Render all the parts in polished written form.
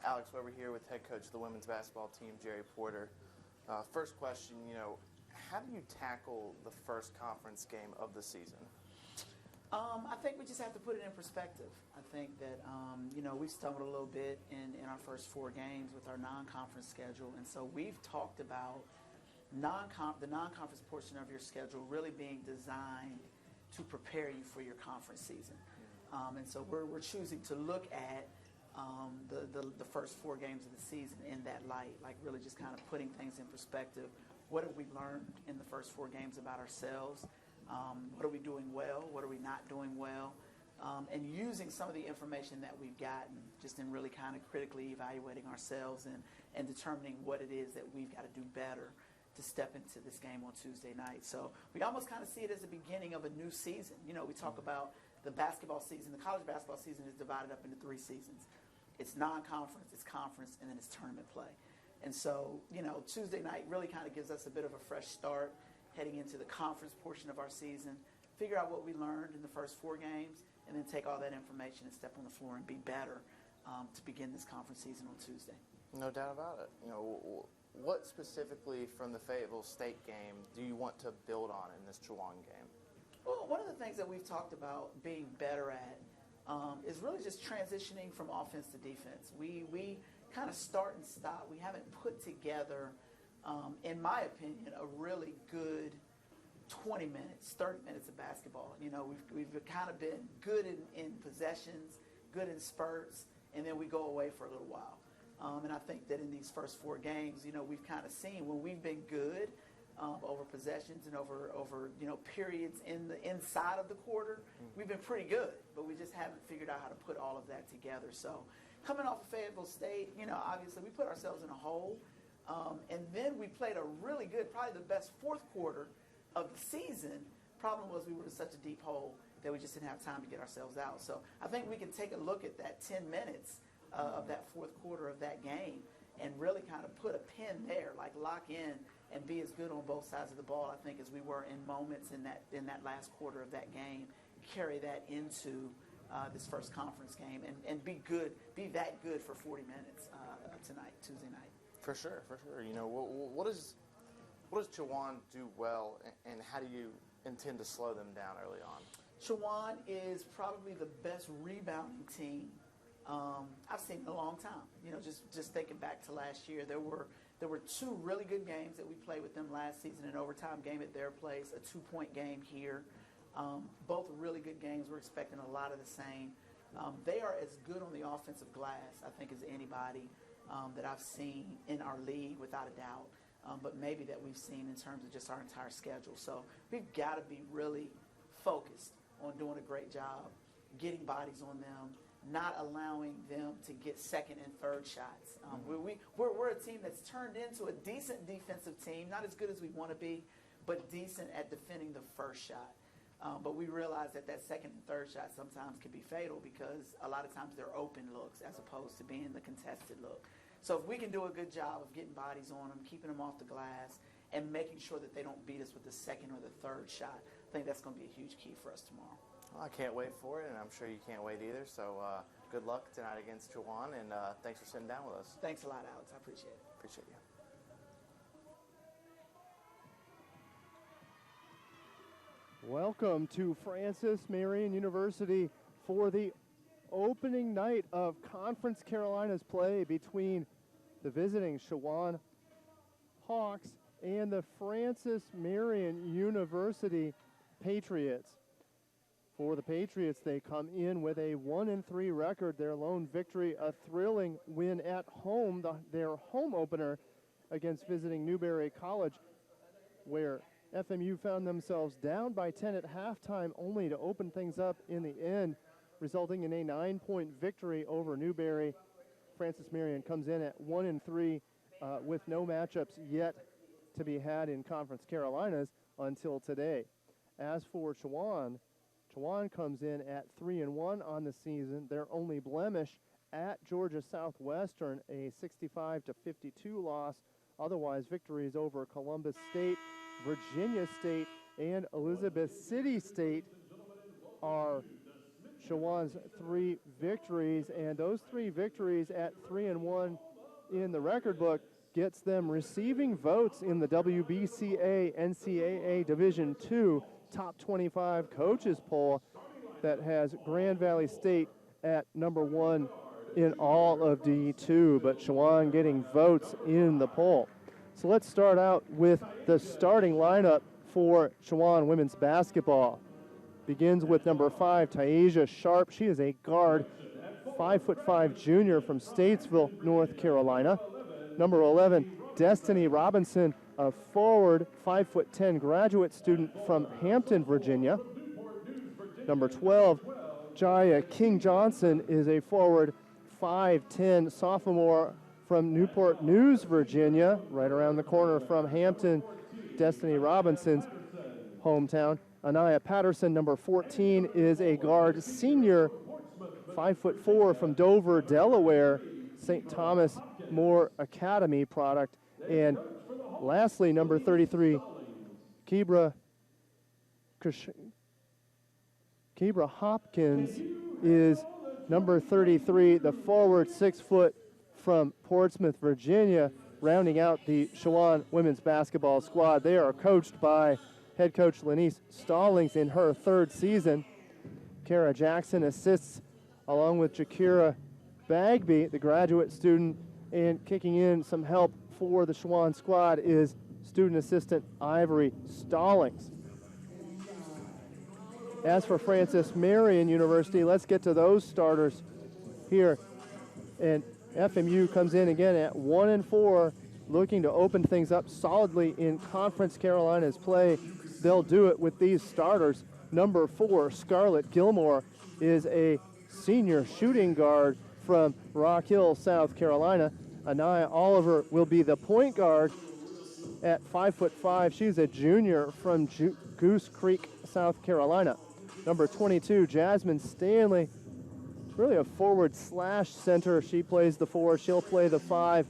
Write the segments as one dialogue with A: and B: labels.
A: Alex Weber here with head coach of the women's basketball team, Jerry Porter. First question, how do you tackle the first conference game of the season?
B: I think we just have to put it in perspective. I think that, we've stumbled a little bit in our first 4 games with our non-conference schedule. And so we've talked about the non-conference portion of your schedule really being designed to prepare you for your conference season. And so we're choosing to look at the first 4 games of the season in that light, like really just kind of putting things in perspective. What have we learned in the first 4 games about ourselves? What are we doing well? What are we not doing well? And using some of the information that we've gotten just in really kind of critically evaluating ourselves and determining what it is that we've got to do better to step into this game on Tuesday night. So we almost kind of see it as the beginning of a new season. We talk about the basketball season. The college basketball season is divided up into 3 seasons. It's non-conference, it's conference, and then it's tournament play. And so, Tuesday night really kind of gives us a bit of a fresh start heading into the conference portion of our season, figure out what we learned in the first 4 games, and then take all that information and step on the floor and be better to begin this conference season on Tuesday.
A: No doubt about it. What specifically from the Fayetteville State game do you want to build on in this Chowan game?
B: Well, one of the things that we've talked about being better at is really just transitioning from offense to defense. We kind of start and stop. We haven't put together, in my opinion, a really good 20 minutes, 30 minutes of basketball. We've kind of been good in possessions, good in spurts, and then we go away for a little while. And I think that in these first 4 games, we've kind of seen when we've been good over possessions and over periods inside of the quarter, we've been pretty good, but we just haven't figured out how to put all of that together. So coming off of Fayetteville State, obviously we put ourselves in a hole, and then we played a really good, probably the best 4th quarter of the season. Problem was we were in such a deep hole that we just didn't have time to get ourselves out. So I think we can take a look at that 10 minutes of that 4th quarter of that game and really kind of put a pin there, like lock in and be as good on both sides of the ball, I think, as we were in moments in that last quarter of that game, carry that into this first conference game and be that good for 40 minutes tonight, Tuesday night.
A: For sure. What does Chowan do well, and how do you intend to slow them down early on?
B: Chowan is probably the best rebounding team I've seen in a long time. Just thinking back to last year, there were 2 really good games that we played with them last season, an overtime game at their place, a 2-point game here. Both really good games. We're expecting a lot of the same. They are as good on the offensive glass, I think, as anybody that I've seen in our league, without a doubt, but maybe that we've seen in terms of just our entire schedule. So we've got to be really focused on doing a great job, getting bodies on them, not allowing them to get 2nd and 3rd shots. We're a team that's turned into a decent defensive team, not as good as we want to be, but decent at defending the first shot. But we realize that 2nd and 3rd shot sometimes can be fatal because a lot of times they're open looks as opposed to being the contested look. So if we can do a good job of getting bodies on them, keeping them off the glass, and making sure that they don't beat us with the 2nd or the 3rd shot, I think that's going to be a huge key for us tomorrow.
A: Well, I can't wait for it, and I'm sure you can't wait either. So good luck tonight against Chowan, and thanks for sitting down with us.
B: Thanks a lot, Alex. I appreciate it.
A: Appreciate you.
C: Welcome to Francis Marion University for the opening night of Conference Carolinas play between the visiting Chowan Hawks and the Francis Marion University Patriots. For the Patriots, they come in with a 1-3 record, their lone victory, a thrilling win at home, their home opener against visiting Newberry College, where FMU found themselves down by 10 at halftime, only to open things up in the end, resulting in a 9-point victory over Newberry. Francis Marion comes in at 1-3 with no matchups yet to be had in Conference Carolinas until today. As for Chowan comes in at 3-1 on the season. Their only blemish at Georgia Southwestern, a 65-52 loss. Otherwise, victories over Columbus State, Virginia State, and Elizabeth City State are Chowan's 3 victories, and those 3 victories at 3-1 in the record book gets them receiving votes in the WBCA NCAA Division II Top 25 Coaches Poll that has Grand Valley State at number 1 in all of D2, but Chowan getting votes in the poll. So let's start out with the starting lineup for Chowan women's basketball. Begins with number 5, Taisha Sharp. She is a guard, 5'5" junior from Statesville, North Carolina. Number 11, Destiny Robinson, a forward, 5'10" graduate student from Hampton, Virginia. Number 12, Jaya King Johnson is a forward, 5'10" sophomore from Newport News, Virginia, right around the corner from Hampton, Destiny Robinson's hometown. Anaya Patterson, number 14, is a guard senior, 5'4" from Dover, Delaware, St. Thomas More Academy product. And lastly, number 33, Kibra Hopkins is number 33, the forward, 6 foot from Portsmouth, Virginia, rounding out the Chowan women's basketball squad. They are coached by head coach Lenice Stallings in her 3rd season. Kara Jackson assists along with Jakira Bagby, the graduate student, and kicking in some help for the Chowan squad is student assistant Ivory Stallings. As for Francis Marion University, let's get to those starters here. And FMU comes in again at 1-4, looking to open things up solidly in Conference Carolina's play. They'll do it with these starters. Number 4, Scarlett Gilmore, is a senior shooting guard from Rock Hill, South Carolina. Anaya Oliver will be the point guard at 5'5". She's a junior from Goose Creek, South Carolina. Number 22, Jasmine Stanley, really a forward slash center. She plays the 4, she'll play the 5.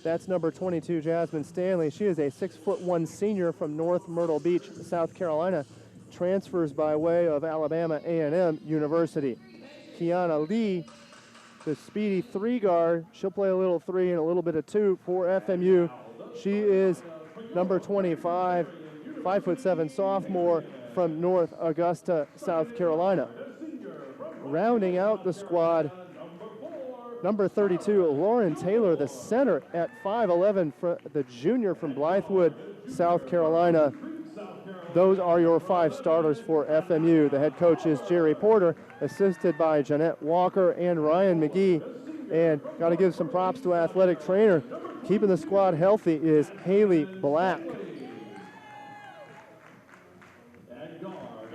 C: That's number 22, Jasmine Stanley. She is a 6'1" senior from North Myrtle Beach, South Carolina. Transfers by way of Alabama A&M University. Kiana Lee, the speedy 3 guard. She'll play a little 3 and a little bit of 2 for FMU. She is number 25, 5'7" sophomore from North Augusta, South Carolina. Rounding out the squad, number 32, Lauren Taylor, the center at 5'11", the junior from Blythewood, South Carolina. Those are your 5 starters for FMU. The head coach is Jerry Porter, assisted by Jeanette Walker and Ryan McGee. And got to give some props to athletic trainer. Keeping the squad healthy is Haley Black.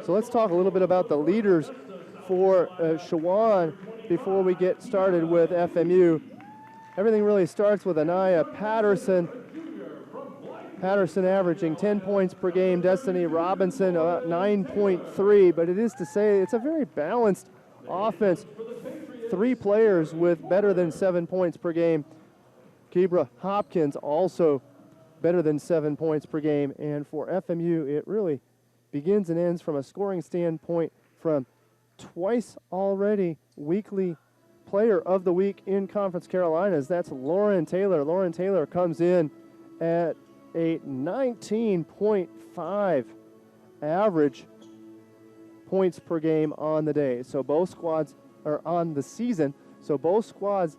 C: So let's talk a little bit about the leaders for Chowan before we get started with FMU. Everything really starts with Anaya Patterson. Patterson averaging 10 points per game. Destiny Robinson 9.3, but it is to say it's a very balanced offense. 3 players with better than 7 points per game. Kibra Hopkins also better than 7 points per game. And for FMU, it really begins and ends from a scoring standpoint from twice already weekly player of the week in Conference Carolinas. That's Lauren Taylor. Lauren Taylor comes in at a 19.5 average points per game on the day. So both squads are on the season. So both squads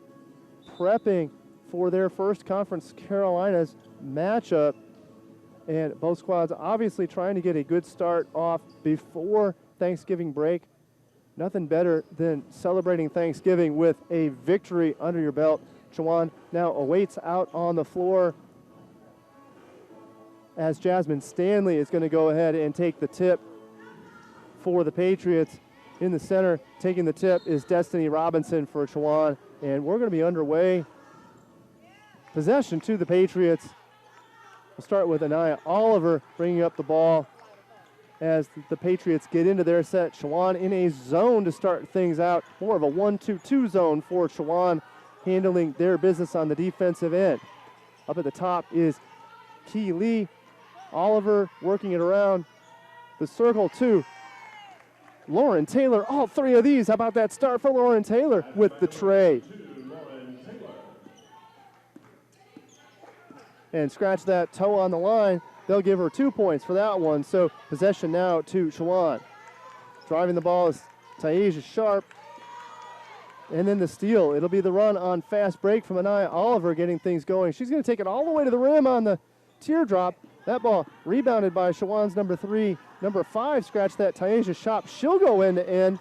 C: prepping for their first Conference Carolinas matchup. And both squads obviously trying to get a good start off before Thanksgiving break. Nothing better than celebrating Thanksgiving with a victory under your belt. Chowan now awaits out on the floor as Jasmine Stanley is going to go ahead and take the tip for the Patriots. In the center, taking the tip is Destiny Robinson for Chowan. And we're going to be underway. Possession to the Patriots. We'll start with Anaya Oliver bringing up the ball as the Patriots get into their set. Chowan in a zone to start things out. More of a 1-2-2 zone for Chowan, handling their business on the defensive end. Up at the top is Key Lee. Oliver working it around the circle to Lauren Taylor, all three of these. How about that start for Lauren Taylor with the tray? And scratch that toe on the line. They'll give her 2 points for that one. So possession now to Chowan. Driving the ball is Taisha Sharp. And then the steal. It'll be the run on fast break from Anaya Oliver getting things going. She's going to take it all the way to the rim on the teardrop. That ball rebounded by Chowan's number 3. Number 5 scratched that Taisha Sharp. She'll go end to end.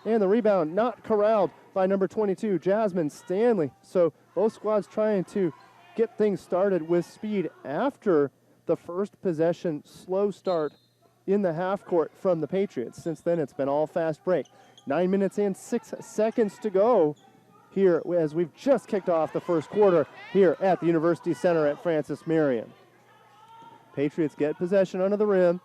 C: And the rebound not corralled by number 22, Jasmine Stanley. So both squads trying to get things started with speed after the first possession slow start in the half court from the Patriots. Since then, it's been all fast break. 9 minutes and 6 seconds to go here as we've just kicked off the first quarter here at the University Center at Francis Marion. Patriots get possession under the rim.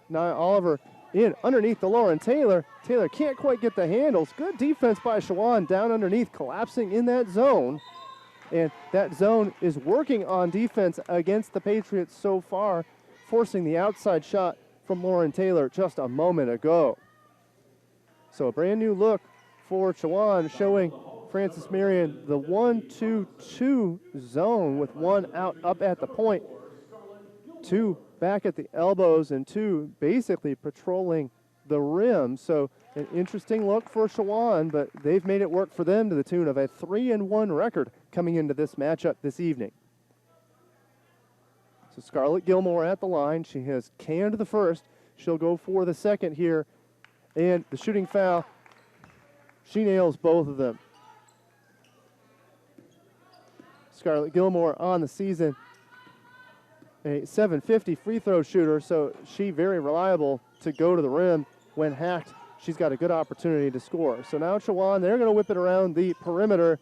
C: Nia Oliver in underneath the Lauren Taylor. Taylor can't quite get the handles. Good defense by Chowan down underneath, collapsing in that zone. And that zone is working on defense against the Patriots so far, forcing the outside shot from Lauren Taylor just a moment ago. So a brand new look for Chowan, showing Francis Marion the 1-2-2 zone with one out up at the point, 2 back at the elbows, and 2 basically patrolling the rim. So an interesting look for Chowan, but they've made it work for them to the tune of a 3-1 record coming into this matchup this evening. So Scarlett Gilmore at the line. She has canned the first. She'll go for the second here. And the shooting foul, she nails both of them. Scarlett Gilmore on the season, a 750 free throw shooter, so she very reliable to go to the rim. When hacked, she's got a good opportunity to score. So now Chowan, they're going to whip it around the perimeter,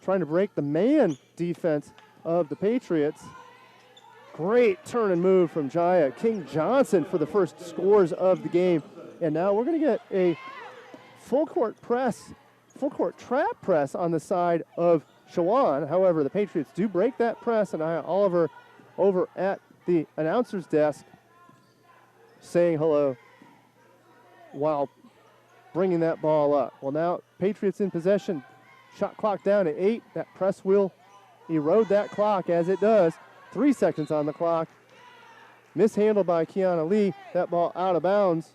C: trying to break the man defense of the Patriots. Great turn and move from Jaya King Johnson for the first scores of the game. And now we're going to get a full court trap press on the side of Chowan. However, the Patriots do break that press, and Oliver over at the announcer's desk saying hello while bringing that ball up. Well, now Patriots in possession. Shot clock down to 8. That press will erode that clock as it does. 3 seconds on the clock. Mishandled by Kiana Lee. That ball out of bounds.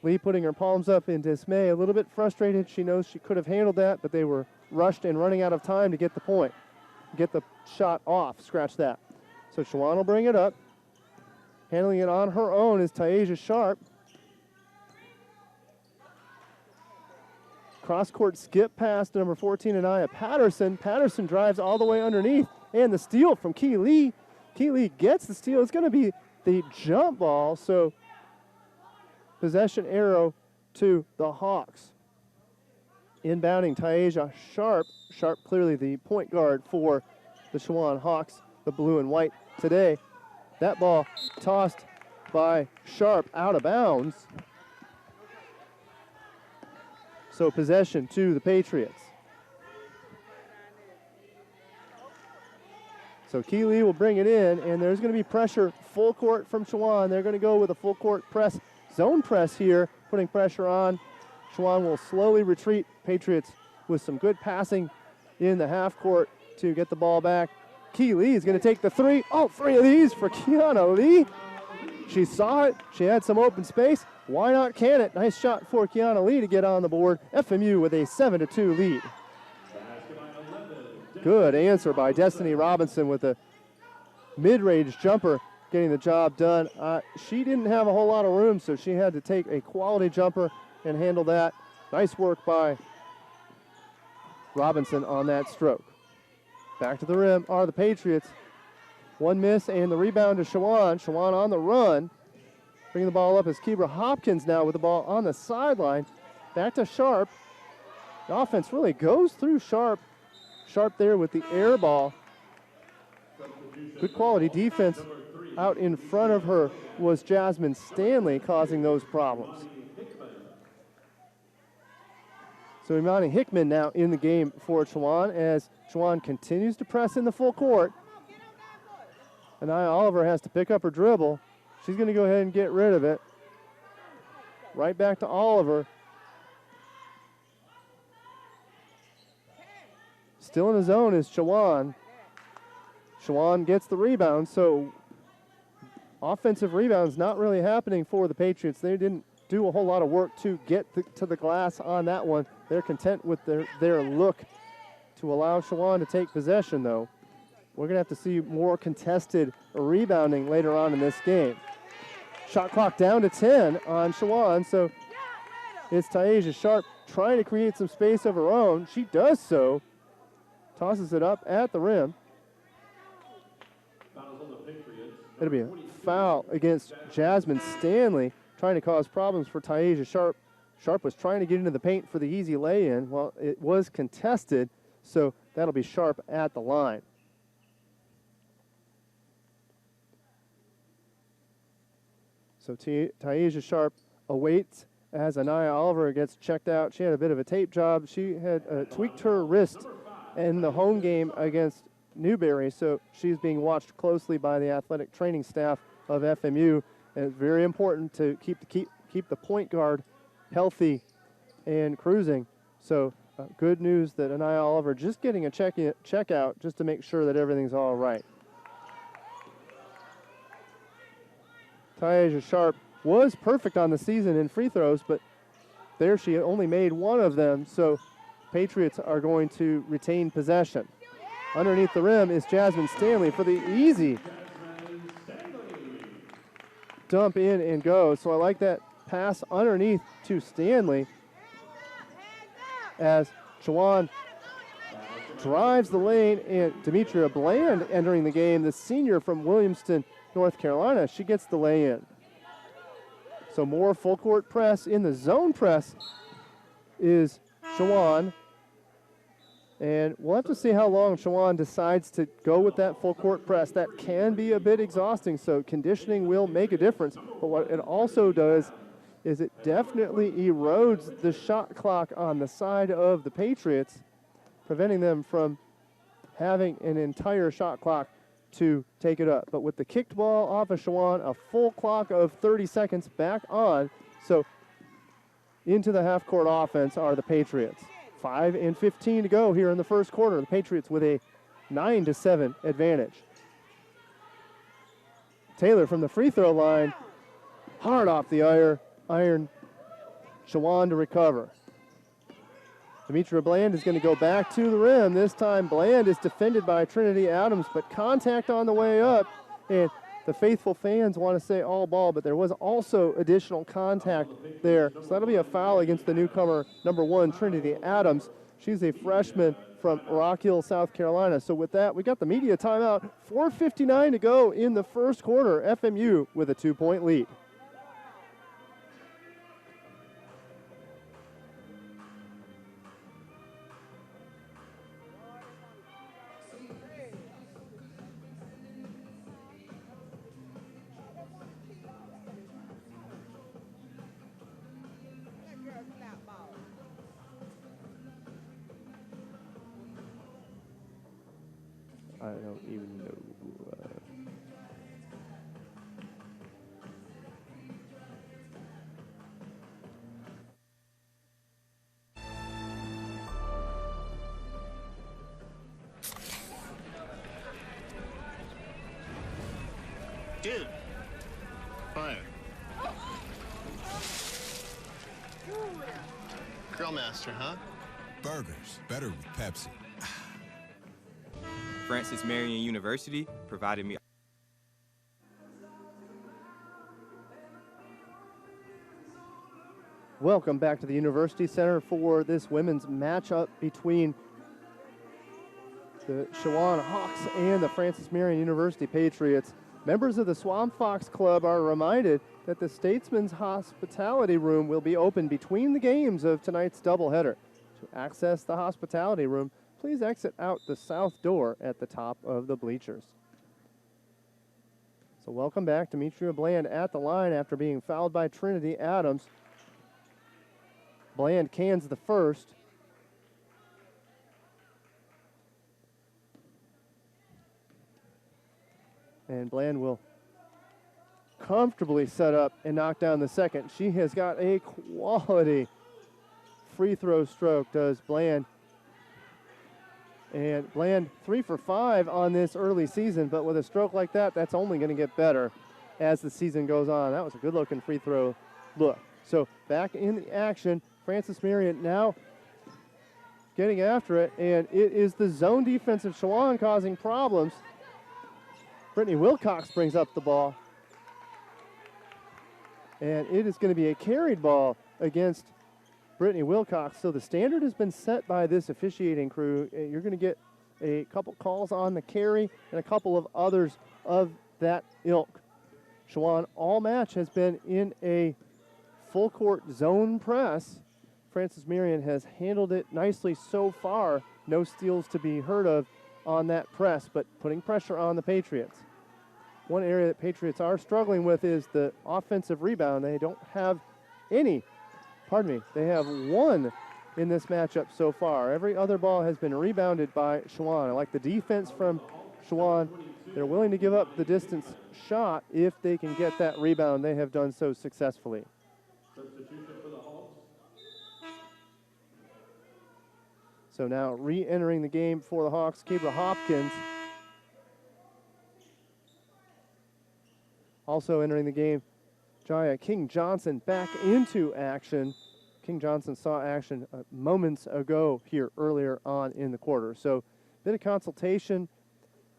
C: Lee putting her palms up in dismay, a little bit frustrated. She knows she could have handled that, but they were rushed and running out of time to get the point. Get the shot off. Scratch that. So Chowan will bring it up. Handling it on her own is Taisha Sharp. Cross-court skip pass to number 14, Anaya Patterson. Patterson drives all the way underneath. And the steal from Key Lee. Key Lee gets the steal. It's going to be the jump ball. So possession arrow to the Hawks. Inbounding Taisha Sharp. Sharp clearly the point guard for the Chowan Hawks, the blue and white today. That ball tossed by Sharp out of bounds. So possession to the Patriots. So Keeley will bring it in, and there's going to be pressure full court from Chowan. They're going to go with a full court press, zone press here, putting pressure on. Chowan will slowly retreat. Patriots with some good passing in the half court to get the ball back. Keeley is going to take the 3. All 3 of these for Kiana Lee. She saw it. She had some open space. Why not can it? Nice shot for Kiana Lee to get on the board. FMU with a 7-2 lead. Good answer by Destiny Robinson with a mid-range jumper, getting the job done. She didn't have a whole lot of room, so she had to take a quality jumper and handle that. Nice work by Robinson on that stroke. Back to the rim are the Patriots. One miss and the rebound to Chowan. Chowan on the run. Bringing the ball up is Kibra Hopkins now with the ball on the sideline. Back to Sharp. The offense really goes through Sharp. Sharp there with the air ball. Good quality defense out in front of her was Jasmine Stanley, causing those problems. So Imani Hickman now in the game for Chowan as Chowan continues to press in the full court. Anaya Oliver has to pick up her dribble. She's going to go ahead and get rid of it. right back to Oliver. Still in his zone is Chowan. Chowan gets the rebound, so offensive rebounds not really happening for the Patriots. They didn't do a whole lot of work to get to the glass on that one. They're content with their look to allow Chowan to take possession, though. We're going to have to see more contested rebounding later on in this game. Shot clock down to 10 on Chowan, so it's Taisha Sharp trying to create some space of her own. She does so. Tosses it up at the rim. It'll be a foul against Jasmine Stanley, trying to cause problems for Taisha Sharp. Sharp was trying to get into the paint for the easy lay-in. Well, it was contested, so that'll be Sharp at the line. So Taisha Sharp awaits as Anaya Oliver gets checked out. She had a bit of a tape job. She had tweaked her wrist in the home game against Newberry, so she's being watched closely by the athletic training staff of FMU. And it's very important to keep the point guard healthy and cruising. So good news that Anaya Oliver just getting a check out just to make sure that everything's all right. Taisha Sharp was perfect on the season in free throws, but there she only made one of them, so Patriots are going to retain possession. Underneath the rim is Jasmine Stanley for the easy dump in and go. So I like that pass underneath to Stanley as Chowan drives the lane, and Demetria Bland entering the game, the senior from Williamston, North Carolina. She gets the lay-in. So more full court press. In the zone press is Chowan. And we'll have to see how long Chowan decides to go with that full court press. That can be a bit exhausting, so conditioning will make a difference. But what it also does is it definitely erodes the shot clock on the side of the Patriots, preventing them from having an entire shot clock to take it up. But with the kicked ball off of Chowan, a full clock of 30 seconds back on. So into the half-court offense are the Patriots. 5:15 to go here in the first quarter. The Patriots with a 9-7 advantage. Taylor from the free throw line, hard off the iron. Chowan to recover. Demetria Bland is going to go back to the rim. This time Bland is defended by Trinity Adams, but contact on the way up. And the faithful fans want to say all ball, but there was also additional contact there. So that'll be a foul against the newcomer, number 1, Trinity Adams. She's a freshman from Rock Hill, South Carolina. So with that, we got the media timeout. 4:59 to go in the first quarter. FMU with a 2-point lead. I don't even know.
D: Dude. Fire. Grill master, huh?
E: Burgers, better with Pepsi.
F: Marion University provided me.
C: Welcome back to the University Center for this women's matchup between the Chowan Hawks and the Francis Marion University Patriots. Members of the Swamp Fox Club are reminded that the Statesman's Hospitality Room will be open between the games of tonight's doubleheader. To access the hospitality room, please exit out the south door at the top of the bleachers. So welcome back. Demetria Bland at the line after being fouled by Trinity Adams. Bland cans the first. And Bland will comfortably set up and knock down the second. She has got a quality free throw stroke, does Bland. And Bland 3 for 5 on this early season, but with a stroke like that, that's only going to get better as the season goes on. That was a good-looking free throw look. So back in the action, Francis Marion now getting after it, and it is the zone defense of Chowan causing problems. Brittany Wilcox brings up the ball. And it is going to be a carried ball against Brittany Wilcox. So the standard has been set by this officiating crew. You're going to get a couple calls on the carry and a couple of others of that ilk. Chowan all match has been in a full court zone press. Francis Marion has handled it nicely so far. No steals to be heard of on that press, but putting pressure on the Patriots. One area that Patriots are struggling with is the offensive rebound. They don't have any. They have one in this matchup so far. Every other ball has been rebounded by Chowan. I like the defense from Chowan. They're willing to give up the distance shot if they can get that rebound. They have done so successfully. So now re-entering the game for the Hawks, Kibra Hopkins. Also entering the game, Jaya King Johnson back into action. King Johnson saw action moments ago here earlier on in the quarter. So bit of consultation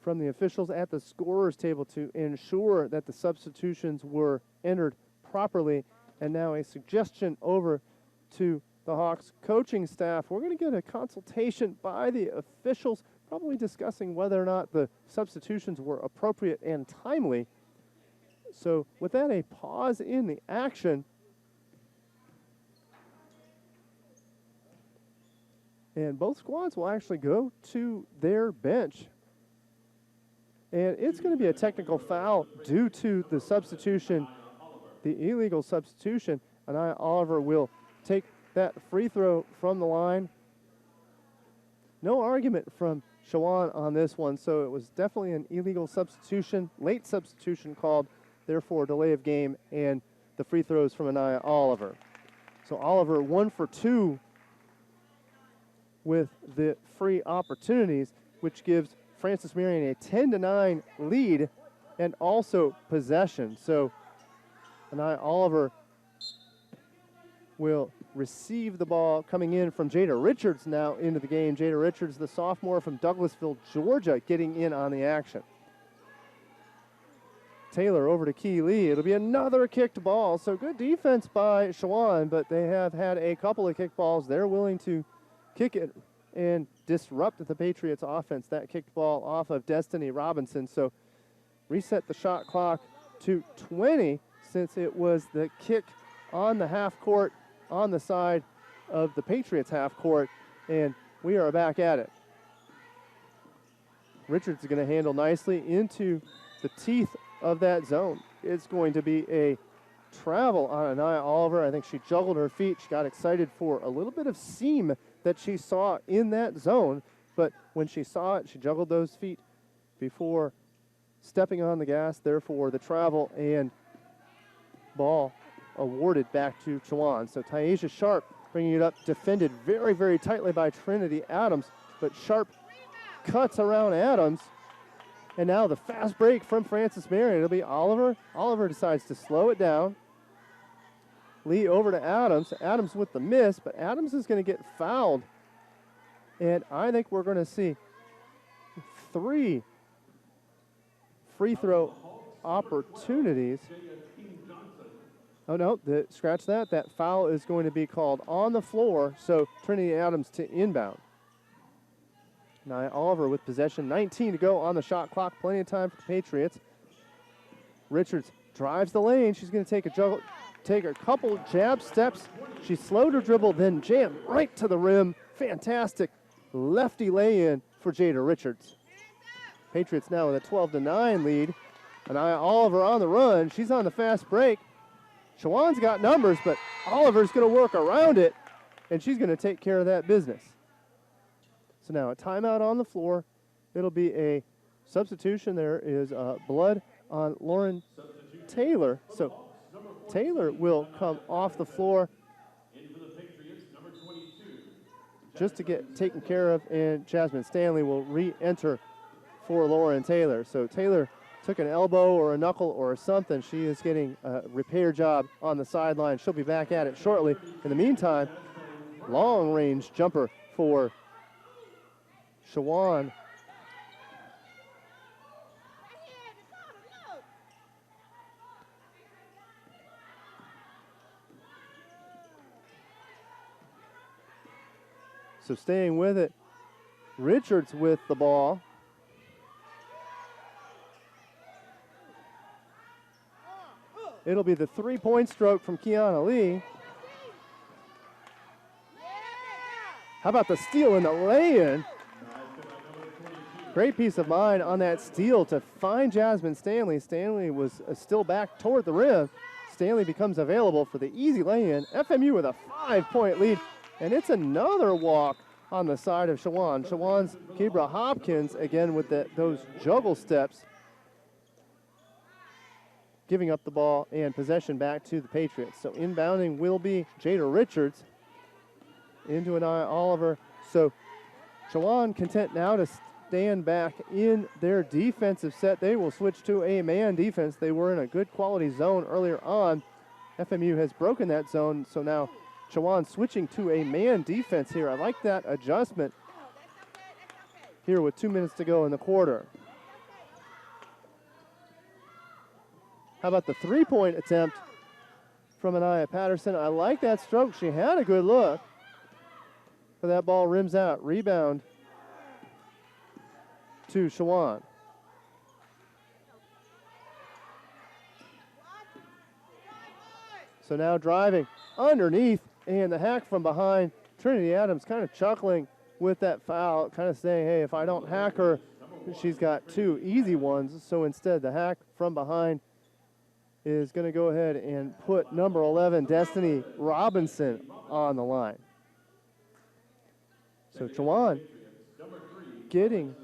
C: from the officials at the scorer's table to ensure that the substitutions were entered properly. And now a suggestion over to the Hawks coaching staff. We're going to get a consultation by the officials, probably discussing whether or not the substitutions were appropriate and timely. So with that, a pause in the action. And both squads will actually go to their bench. And it's going to be a technical foul due to the substitution, the illegal substitution. And Oliver will take that free throw from the line. No argument from Chowan on this one, so it was definitely an illegal substitution, late substitution called, therefore delay of game, and the free throws from Anaya Oliver. So Oliver 1 for 2 with the free opportunities, which gives Francis Marion a 10-9 lead and also possession. So Anaya Oliver will receive the ball coming in from Jada Richards now into the game. Jada Richards, the sophomore from Douglasville, Georgia, getting in on the action. Taylor over to Key Lee. It'll be another kicked ball. So good defense by Chowan, but they have had a couple of kick balls. They're willing to kick it and disrupt the Patriots offense. That kicked ball off of Destiny Robinson. So reset the shot clock to 20 since it was the kick on the half court on the side of the Patriots half court, and we are back at it. Richards is going to handle nicely into the teeth of that zone. It's going to be a travel on Anaya Oliver. I think she juggled her feet. She got excited for a little bit of seam that she saw in that zone, but when she saw it, she juggled those feet before stepping on the gas. Therefore, the travel and ball awarded back to Chowan. So Taisha Sharp bringing it up, defended very, very tightly by Trinity Adams, but Sharp cuts around Adams. And now the fast break from Francis Marion. It'll be Oliver. Oliver decides to slow it down. Lee over to Adams. Adams with the miss, but Adams is going to get fouled. And I think we're going to see 3 free throw opportunities. Oh, no, scratch that. That foul is going to be called on the floor, so Trinity Adams to inbound. Now Oliver with possession, 19 to go on the shot clock. Plenty of time for the Patriots. Richards drives the lane. She's going to take a couple jab steps. She slowed her dribble, then jammed right to the rim. Fantastic lefty lay-in for Jada Richards. Patriots now with a 12-9 lead. Anaya Oliver on the run. She's on the fast break. Chowan's got numbers, but Oliver's going to work around it, and she's going to take care of that business. So now a timeout on the floor. It'll be a substitution. There is blood on Lauren Taylor. So Taylor will come off the floor just to get taken care of, and Jasmine Stanley will re-enter for Lauren Taylor. So Taylor took an elbow or a knuckle or something. She is getting a repair job on the sideline. She'll be back at it shortly. In the meantime, long-range jumper for Chowan. So staying with it, Richards with the ball. It'll be the three-point stroke from Kiana Lee. How about the steal and the lay-in? Great piece of mind on that steal to find Jasmine Stanley. Stanley was still back toward the rim. Stanley becomes available for the easy lay-in. FMU with a 5-point lead, and it's another walk on the side of Chowan. Chowan's Kibra Hopkins, again with those juggle steps, giving up the ball and possession back to the Patriots. So inbounding will be Jada Richards into Anaya Oliver. So Chowan content now to stand back in their defensive set. They will switch to a man defense. They were in a good quality zone earlier on. FMU has broken that zone, so now Chowan switching to a man defense here. I like that adjustment here with 2 minutes to go in the quarter. How about the three-point attempt from Anaya Patterson? I like that stroke. She had a good look. But that ball rims out. Rebound to Chowan. So now driving underneath, and the hack from behind. Trinity Adams kind of chuckling with that foul, kind of saying, hey, if I don't hack her, she's got two easy ones. So instead, the hack from behind is going to go ahead and put number 11, Destiny Robinson, on the line. So Chowan getting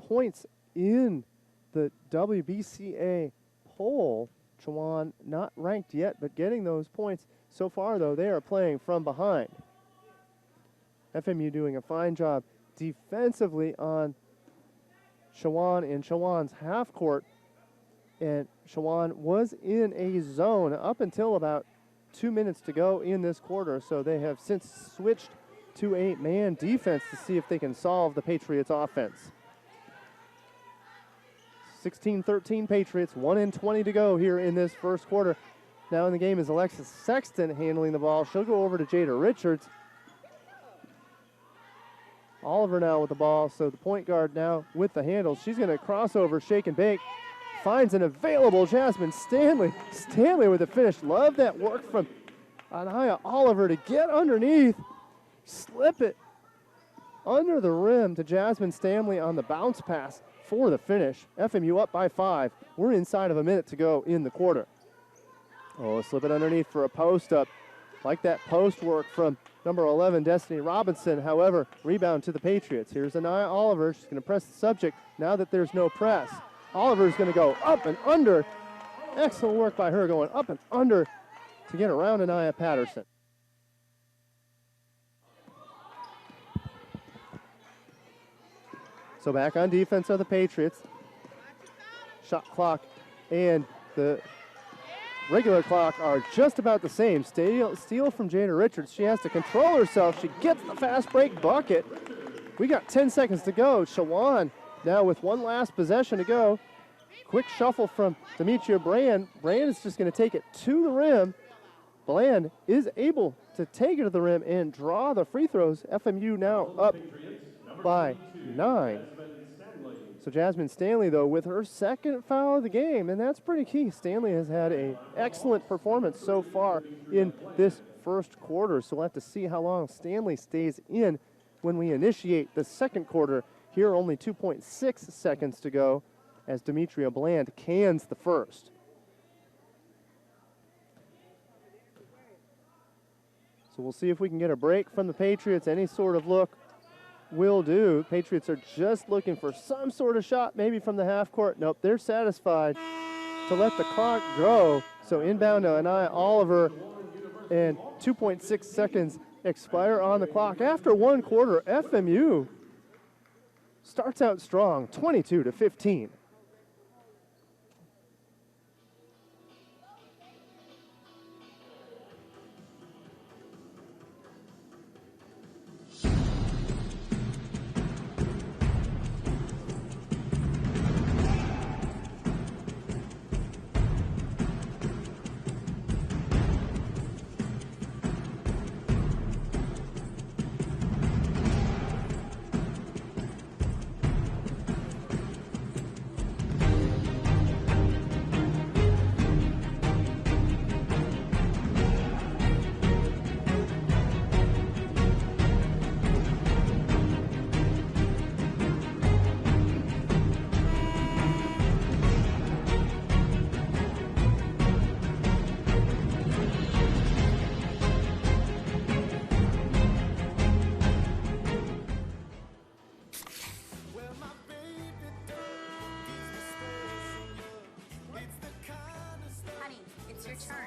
C: points in the WBCA poll. Chowan not ranked yet, but getting those points. So far, though, they are playing from behind. FMU doing a fine job defensively on Chowan in Chowan's half court. And Chowan was in a zone up until about 2 minutes to go in this quarter. So they have since switched to a man defense to see if they can solve the Patriots offense. 16-13 Patriots, 1:20 to go here in this first quarter. Now in the game is Alexis Sexton handling the ball. She'll go over to Jada Richards. Oliver now with the ball, so the point guard now with the handle. She's going to cross over, shake and bake. Finds an available Jasmine Stanley. Stanley with the finish. Love that work from Anaya Oliver to get underneath, slip it under the rim to Jasmine Stanley on the bounce pass for the finish. FMU up by 5. We're inside of a minute to go in the quarter. Oh, slip it underneath for a post up. Like that post work from number 11, Destiny Robinson. However, rebound to the Patriots. Here's Anaya Oliver. She's going to press the subject now that there's no press. Oliver's going to go up and under. Excellent work by her going up and under to get around Anaya Patterson. So back on defense are the Patriots. Shot clock and the regular clock are just about the same. Steal from Jada Richards. She has to control herself. She gets the fast break bucket. We got 10 seconds to go. Chowan now with one last possession to go. Quick shuffle from Demetria Brand. Brand is just going to take it to the rim. Bland is able to take it to the rim and draw the free throws. FMU now up by 9. So Jasmine Stanley, though, with her second foul of the game, and that's pretty key. Stanley has had an excellent performance so far in this first quarter, so we'll have to see how long Stanley stays in when we initiate the second quarter. Here, only 2.6 seconds to go as Demetria Bland cans the first. So we'll see if we can get a break from the Patriots. Any sort of look will do. Patriots are just looking for some sort of shot, maybe from the half court. Nope, they're satisfied to let the clock go. So inbound to Anaya Oliver, and 2.6 seconds expire on the clock. After one quarter, FMU starts out strong, 22-15.
G: Honey, it's your turn.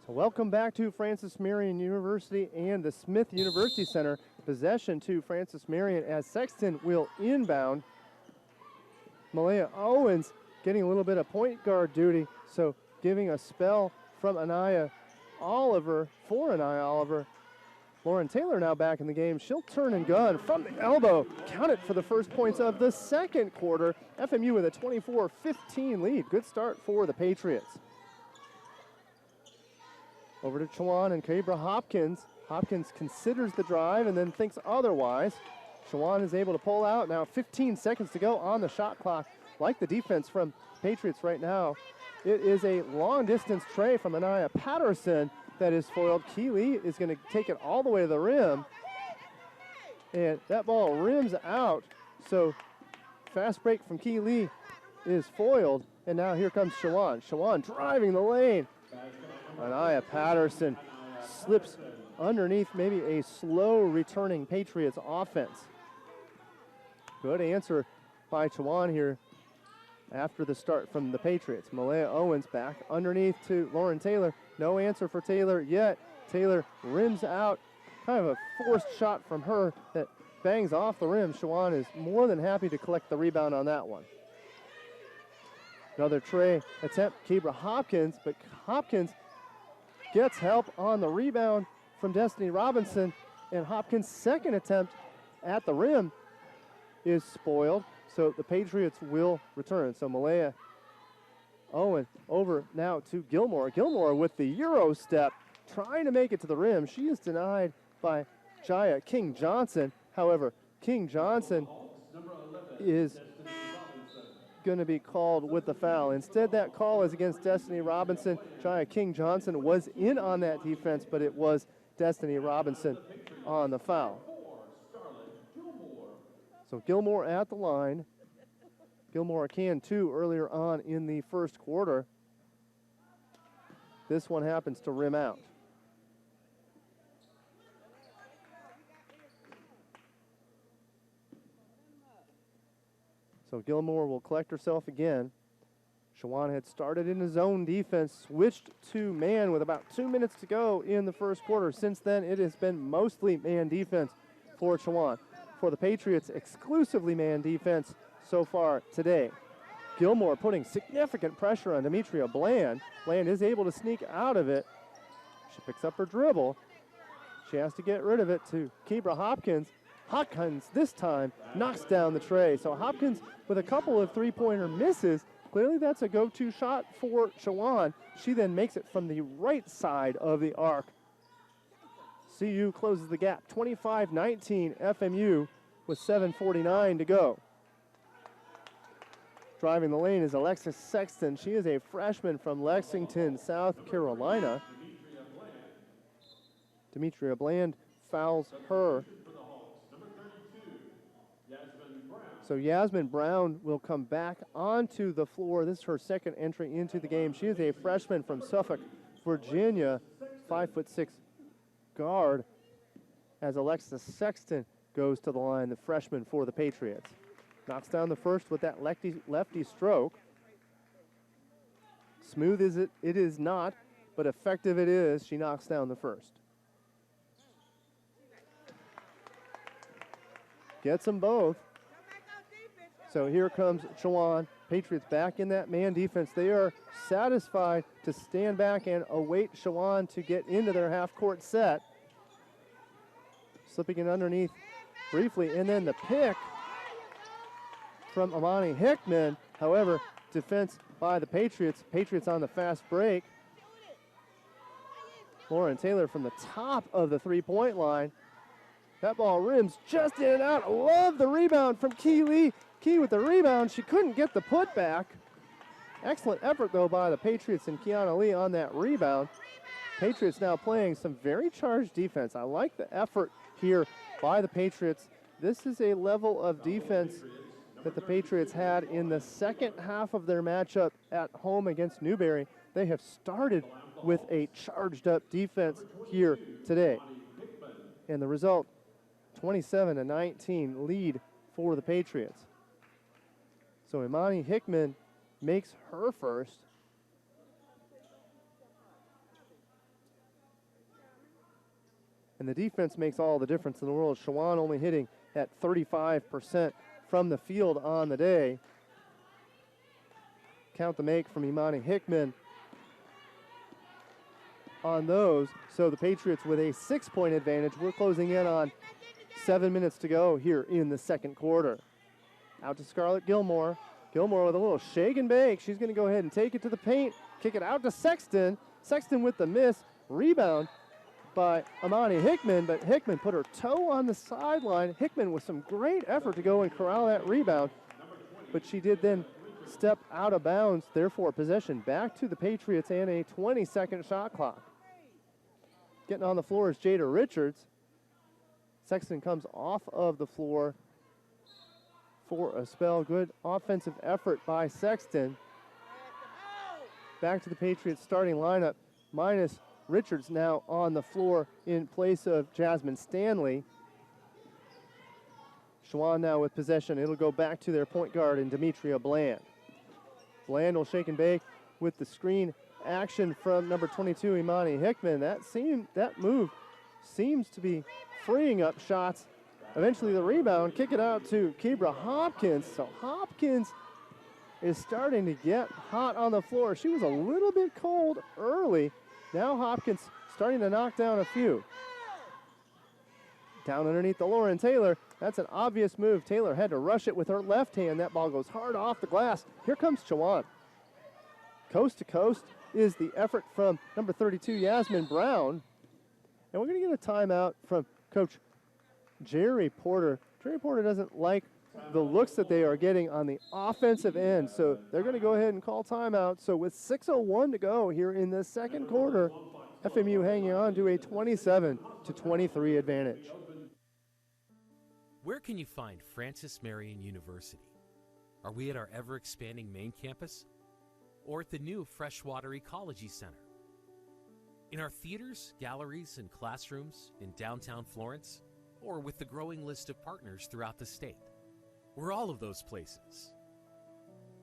C: So welcome back to Francis Marion University and the Smith University Center. Possession to Francis Marion as Sexton will inbound. Malaya Owens getting a little bit of point guard duty, so giving a spell from Anaya Oliver, for Anaya Oliver. Lauren Taylor now back in the game. She'll turn and gun from the elbow. Count it for the first points of the second quarter. FMU with a 24-15 lead. Good start for the Patriots. Over to Chowan and Cabra Hopkins. Hopkins considers the drive and then thinks otherwise. Chowan is able to pull out. Now 15 seconds to go on the shot clock. Like the defense from Patriots right now. It is a long distance tray from Anaya Patterson that is foiled. Keeley is going to take it all the way to the rim. And that ball rims out. So fast break from Keeley is foiled. And now here comes Chowan. Chowan driving the lane. Anaya Patterson slips underneath maybe a slow returning Patriots offense. Good answer by Chowan here after the start from the Patriots. Malaya Owens back underneath to Lauren Taylor. No answer for Taylor yet. Taylor rims out. Kind of a forced shot from her that bangs off the rim. Chowan is more than happy to collect the rebound on that one. Another tray attempt, Cabra Hopkins, but Hopkins gets help on the rebound from Destiny Robinson, and Hopkins' second attempt at the rim is spoiled, so the Patriots will return. So Malaya Owen over now to Gilmore. Gilmore with the Euro step, trying to make it to the rim. She is denied by Jaya King Johnson. However, King Johnson is going to be called with the foul. Instead, that call is against Destiny Robinson. Jaya King Johnson was in on that defense, but it was Destiny Robinson on the foul. So Gilmore at the line. Gilmore a can too earlier on in the first quarter. This one happens to rim out. So Gilmore will collect herself again. Chowan had started in his zone defense, switched to man with about 2 minutes to go in the first quarter. Since then, it has been mostly man defense for Chowan. For the Patriots, exclusively man defense so far today. Gilmore putting significant pressure on Demetria Bland. Bland is able to sneak out of it. She picks up her dribble. She has to get rid of it to Kebra Hopkins. Hopkins this time knocks down the tray. So Hopkins with a couple of three-pointer misses. Clearly that's a go-to shot for Chowan. She then makes it from the right side of the arc. CU closes the gap, 25-19 FMU with 7:49 to go. Driving the lane is Alexis Sexton. She is a freshman from Lexington, South Carolina. Demetria Bland fouls her. So Yasmin Brown will come back onto the floor. This is her second entry into the game. She is a freshman from Suffolk, Virginia, 5'6" guard, as Alexis Sexton goes to the line, the freshman for the Patriots. Knocks down the first with that lefty stroke. Smooth as it is not, but effective it is. She knocks down the first. Gets them both. So here comes Chowan. Patriots back in that man defense. They are satisfied to stand back and await Chowan to get into their half-court set. Slipping it underneath briefly, and then the pick from Imani Hickman. However, defense by the Patriots. Patriots on the fast break. Lauren Taylor from the top of the three-point line. That ball rims just in and out. I love the rebound from Key Lee. Key with the rebound. She couldn't get the putback. Excellent effort, though, by the Patriots and Kiana Lee on that rebound. Patriots now playing some very charged defense. I like the effort here by the Patriots. This is a level of defense that the Patriots had in the second half of their matchup at home against Newberry. They have started with a charged up defense here today. And the result, 27-19 lead for the Patriots. So Imani Hickman makes her first. And the defense makes all the difference in the world. Chowan only hitting at 35% from the field on the day. Count the make from Imani Hickman on those. So the Patriots with a 6-point advantage. We're closing in on 7 minutes to go here in the second quarter. Out to Scarlett Gilmore. Gilmore with a little shake and bake. She's going to go ahead and take it to the paint. Kick it out to Sexton. Sexton with the miss. Rebound by Imani Hickman, but Hickman put her toe on the sideline. Hickman with some great effort to go and corral that rebound, but she did then step out of bounds. Therefore, possession back to the Patriots and a 20-second shot clock. Getting on the floor is Jada Richards. Sexton comes off of the floor for a spell. Good offensive effort by Sexton. Back to the Patriots starting lineup, minus Richards now on the floor in place of Jasmine Stanley. Chowan now with possession. It'll go back to their point guard in Demetria Bland. Bland will shake and bake with the screen action from number 22, Imani Hickman. That move seems to be freeing up shots. Eventually the rebound, kick it out to Kibra Hopkins. So Hopkins is starting to get hot on the floor. She was a little bit cold early. Now Hopkins starting to knock down a few. Down underneath the Lauren Taylor. That's an obvious move. Taylor had to rush it with her left hand. That ball goes hard off the glass. Here comes Chowan. Coast to coast is the effort from number 32, Yasmin Brown. And we're going to get a timeout from Coach Jerry Porter. Jerry Porter doesn't like the looks that they are getting on the offensive end, so they're going to go ahead and call timeout. So with 6:01 to go here in the second quarter, FMU hanging on to a 27-23 advantage.
H: Where can you find Francis Marion University? Are we at our ever-expanding main campus? Or at the new Freshwater Ecology Center? In our theaters, galleries, and classrooms in downtown Florence? Or with the growing list of partners throughout the state? We're all of those places.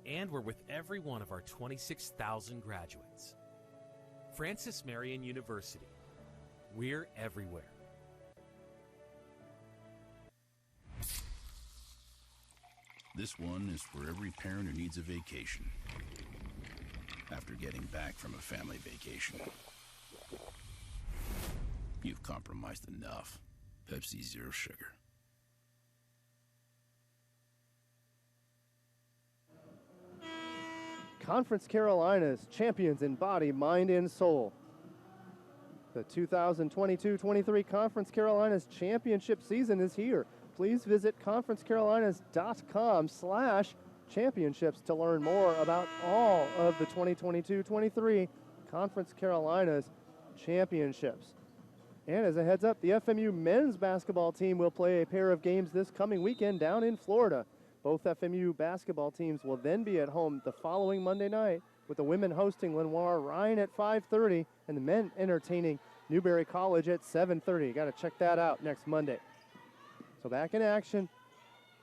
H: And we're with every one of our 26,000 graduates. Francis Marion University. We're everywhere.
I: This one is for every parent who needs a vacation after getting back from a family vacation. You've compromised enough. Pepsi Zero Sugar.
C: Conference Carolinas champions in body, mind, and soul. The 2022-23 Conference Carolinas championship season is here. Please visit conferencecarolinas.com/championships to learn more about all of the 2022-23 Conference Carolinas championships. And as a heads up, the FMU men's basketball team will play a pair of games this coming weekend down in Florida. Both FMU basketball teams will then be at home the following Monday night, with the women hosting Lenoir Rhine at 5:30 and the men entertaining Newberry College at 7:30. Got to check that out next Monday. So back in action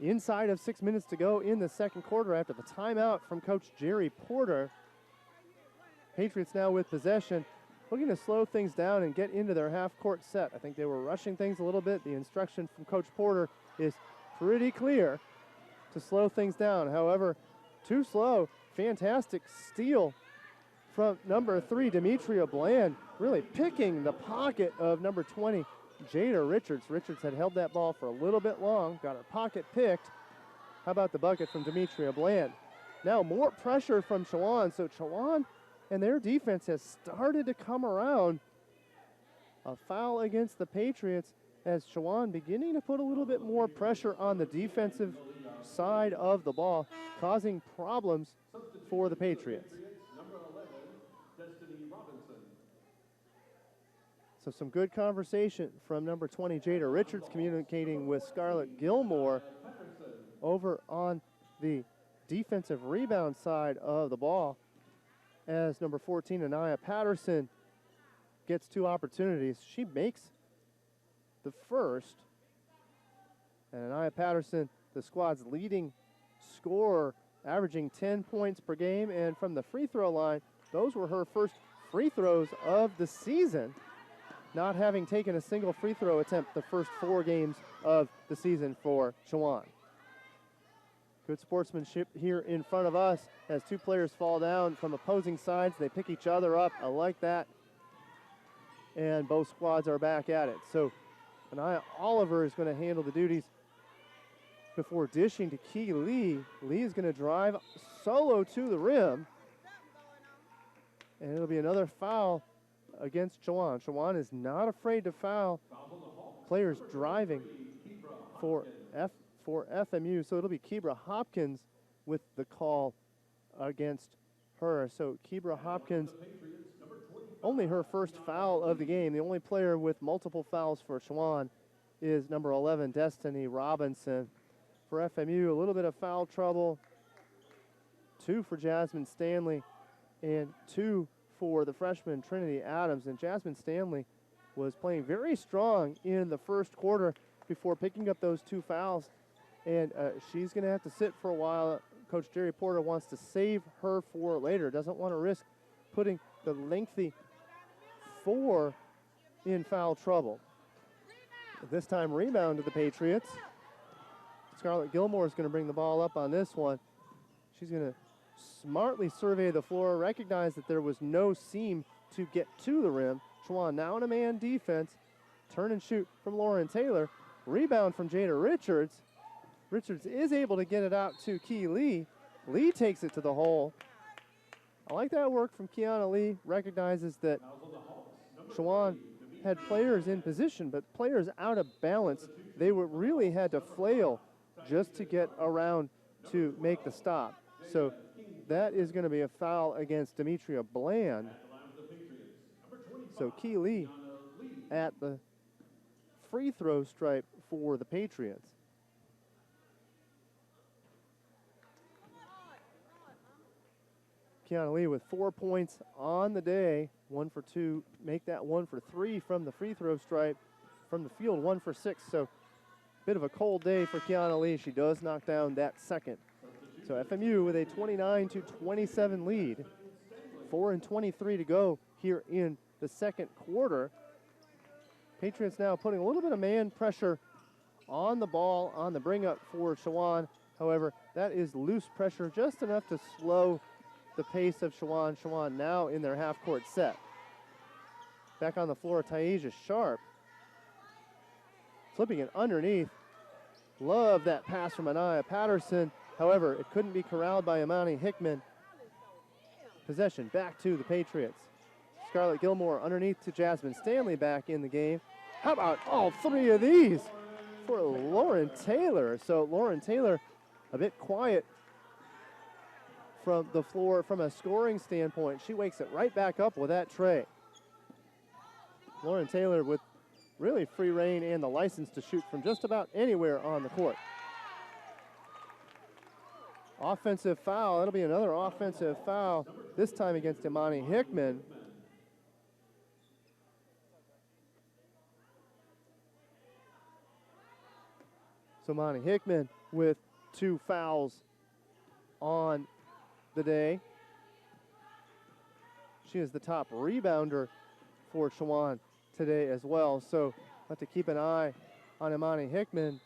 C: inside of 6 minutes to go in the second quarter after the timeout from Coach Jerry Porter. Patriots now with possession, looking to slow things down and get into their half-court set. I think they were rushing things a little bit. The instruction from Coach Porter is pretty clear to slow things down. However, too slow. Fantastic steal from number 3, Demetria Bland, really picking the pocket of number 20, Jada Richards. Richards had held that ball for a little bit long, got her pocket picked. How about the bucket from Demetria Bland? Now more pressure from Chowan. So Chowan and their defense has started to come around. A foul against the Patriots as Chowan beginning to put a little bit more pressure on the defensive side of the ball, causing problems for the Patriots. So some good conversation from number 20, Jada Richards, communicating with Scarlett Gilmore over on the defensive rebound side of the ball, as number 14, Anaya Patterson, gets 2 opportunities. She makes the first, and Anaya Patterson, the squad's leading scorer, averaging 10 points per game, and from the free throw line, those were her first free throws of the season, not having taken a single free throw attempt the first 4 games of the season for Chowan. Good sportsmanship here in front of us as 2 players fall down from opposing sides. They pick each other up. I like that. And both squads are back at it. So Anaya Oliver is going to handle the duties before dishing to Key Lee. Lee is going to drive solo to the rim. And it'll be another foul against Chowan. Chowan is not afraid to foul players driving for FMU. So it'll be Kebra Hopkins with the call against her. So Kebra Hopkins, only her first foul of the game. The only player with multiple fouls for Chowan is number 11, Destiny Robinson. For FMU, a little bit of foul trouble. 2 for Jasmine Stanley and 2 for the freshman Trinity Adams. And Jasmine Stanley was playing very strong in the first quarter before picking up those 2 fouls. And she's going to have to sit for a while. Coach Jerry Porter wants to save her for later. Doesn't want to risk putting the lengthy 4 in foul trouble. This time, rebound to the Patriots. Scarlett Gilmore is going to bring the ball up on this one. She's going to smartly survey the floor, recognize that there was no seam to get to the rim. Chowan now in a man defense. Turn and shoot from Lauren Taylor. Rebound from Jada Richards. Richards is able to get it out to Key Lee. Lee takes it to the hole. I like that work from Kiana Lee. Recognizes that Chowan had players in position, but players out of balance. They really had to flail just to get around to make the stop. So that is going to be a foul against Demetria Bland. So Key Lee at the free throw stripe for the Patriots. Kiana Lee with 4 points on the day, 1 for 2, make that 1 for 3 from the free throw stripe. From the field, 1 for 6, so bit of a cold day for Kiana Lee. She does knock down that second. So FMU with a 29-27 lead. 4:23 to go here in the second quarter. Patriots now putting a little bit of man pressure on the ball on the bring up for Chowan. However, that is loose pressure, just enough to slow the pace of Chowan. Chowan now in their half-court set. Back on the floor, Taisha Sharp. Flipping it underneath. Love that pass from Anaya Patterson. However, it couldn't be corralled by Imani Hickman. Possession back to the Patriots. Scarlett Gilmore underneath to Jasmine Stanley back in the game. How about all 3 of these for Lauren Taylor? So Lauren Taylor a bit quiet from the floor from a scoring standpoint. She wakes it right back up with that tray. Lauren Taylor with really free reign and the license to shoot from just about anywhere on the court. Offensive foul. That'll be another offensive foul, this time against Imani Hickman. So Imani Hickman with 2 fouls on the day. She is the top rebounder for Chowan today as well. So have to keep an eye on Imani Hickman.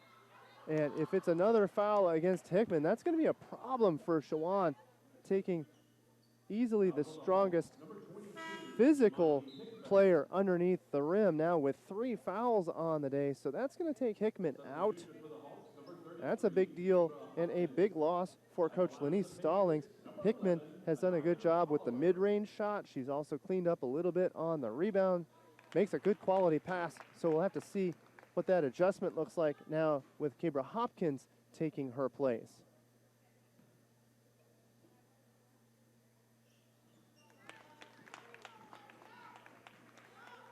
C: And if it's another foul against Hickman, that's going to be a problem for Chowan, taking easily the strongest physical player underneath the rim now with 3 fouls on the day. So that's going to take Hickman out. That's a big deal and a big loss for Coach Lenise Stallings. Hickman has done a good job with the mid-range shot. She's also cleaned up a little bit on the rebound. Makes a good quality pass, so we'll have to see what that adjustment looks like now with Kibra Hopkins taking her place.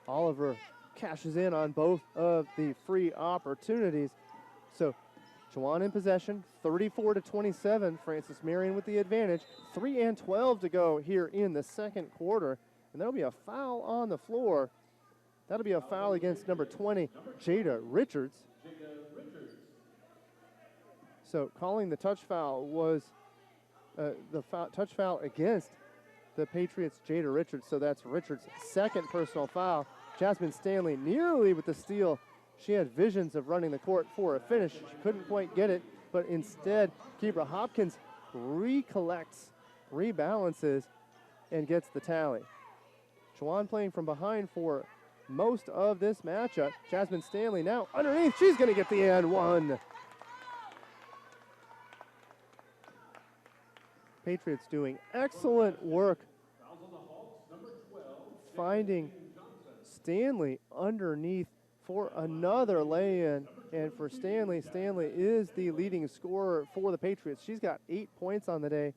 C: Oliver cashes in on both of the free opportunities. So Chowan in possession, 34-27. Francis Marion with the advantage. 3:12 to go here in the second quarter. And there'll be a foul on the floor. That'll be a foul against number 20, Jada Richards. So calling the touch foul was touch foul against the Patriots' Jada Richards. So that's Richards' second personal foul. Jasmine Stanley nearly with the steal. She had visions of running the court for a finish. She couldn't quite get it, but instead, Kibra Hopkins recollects, rebalances, and gets the tally. Chowan playing from behind for most of this matchup. Jasmine Stanley now underneath. She's going to get the and one. Patriots doing excellent work finding Stanley underneath for another lay-in. And for Stanley, Stanley is the leading scorer for the Patriots. She's got 8 points on the day,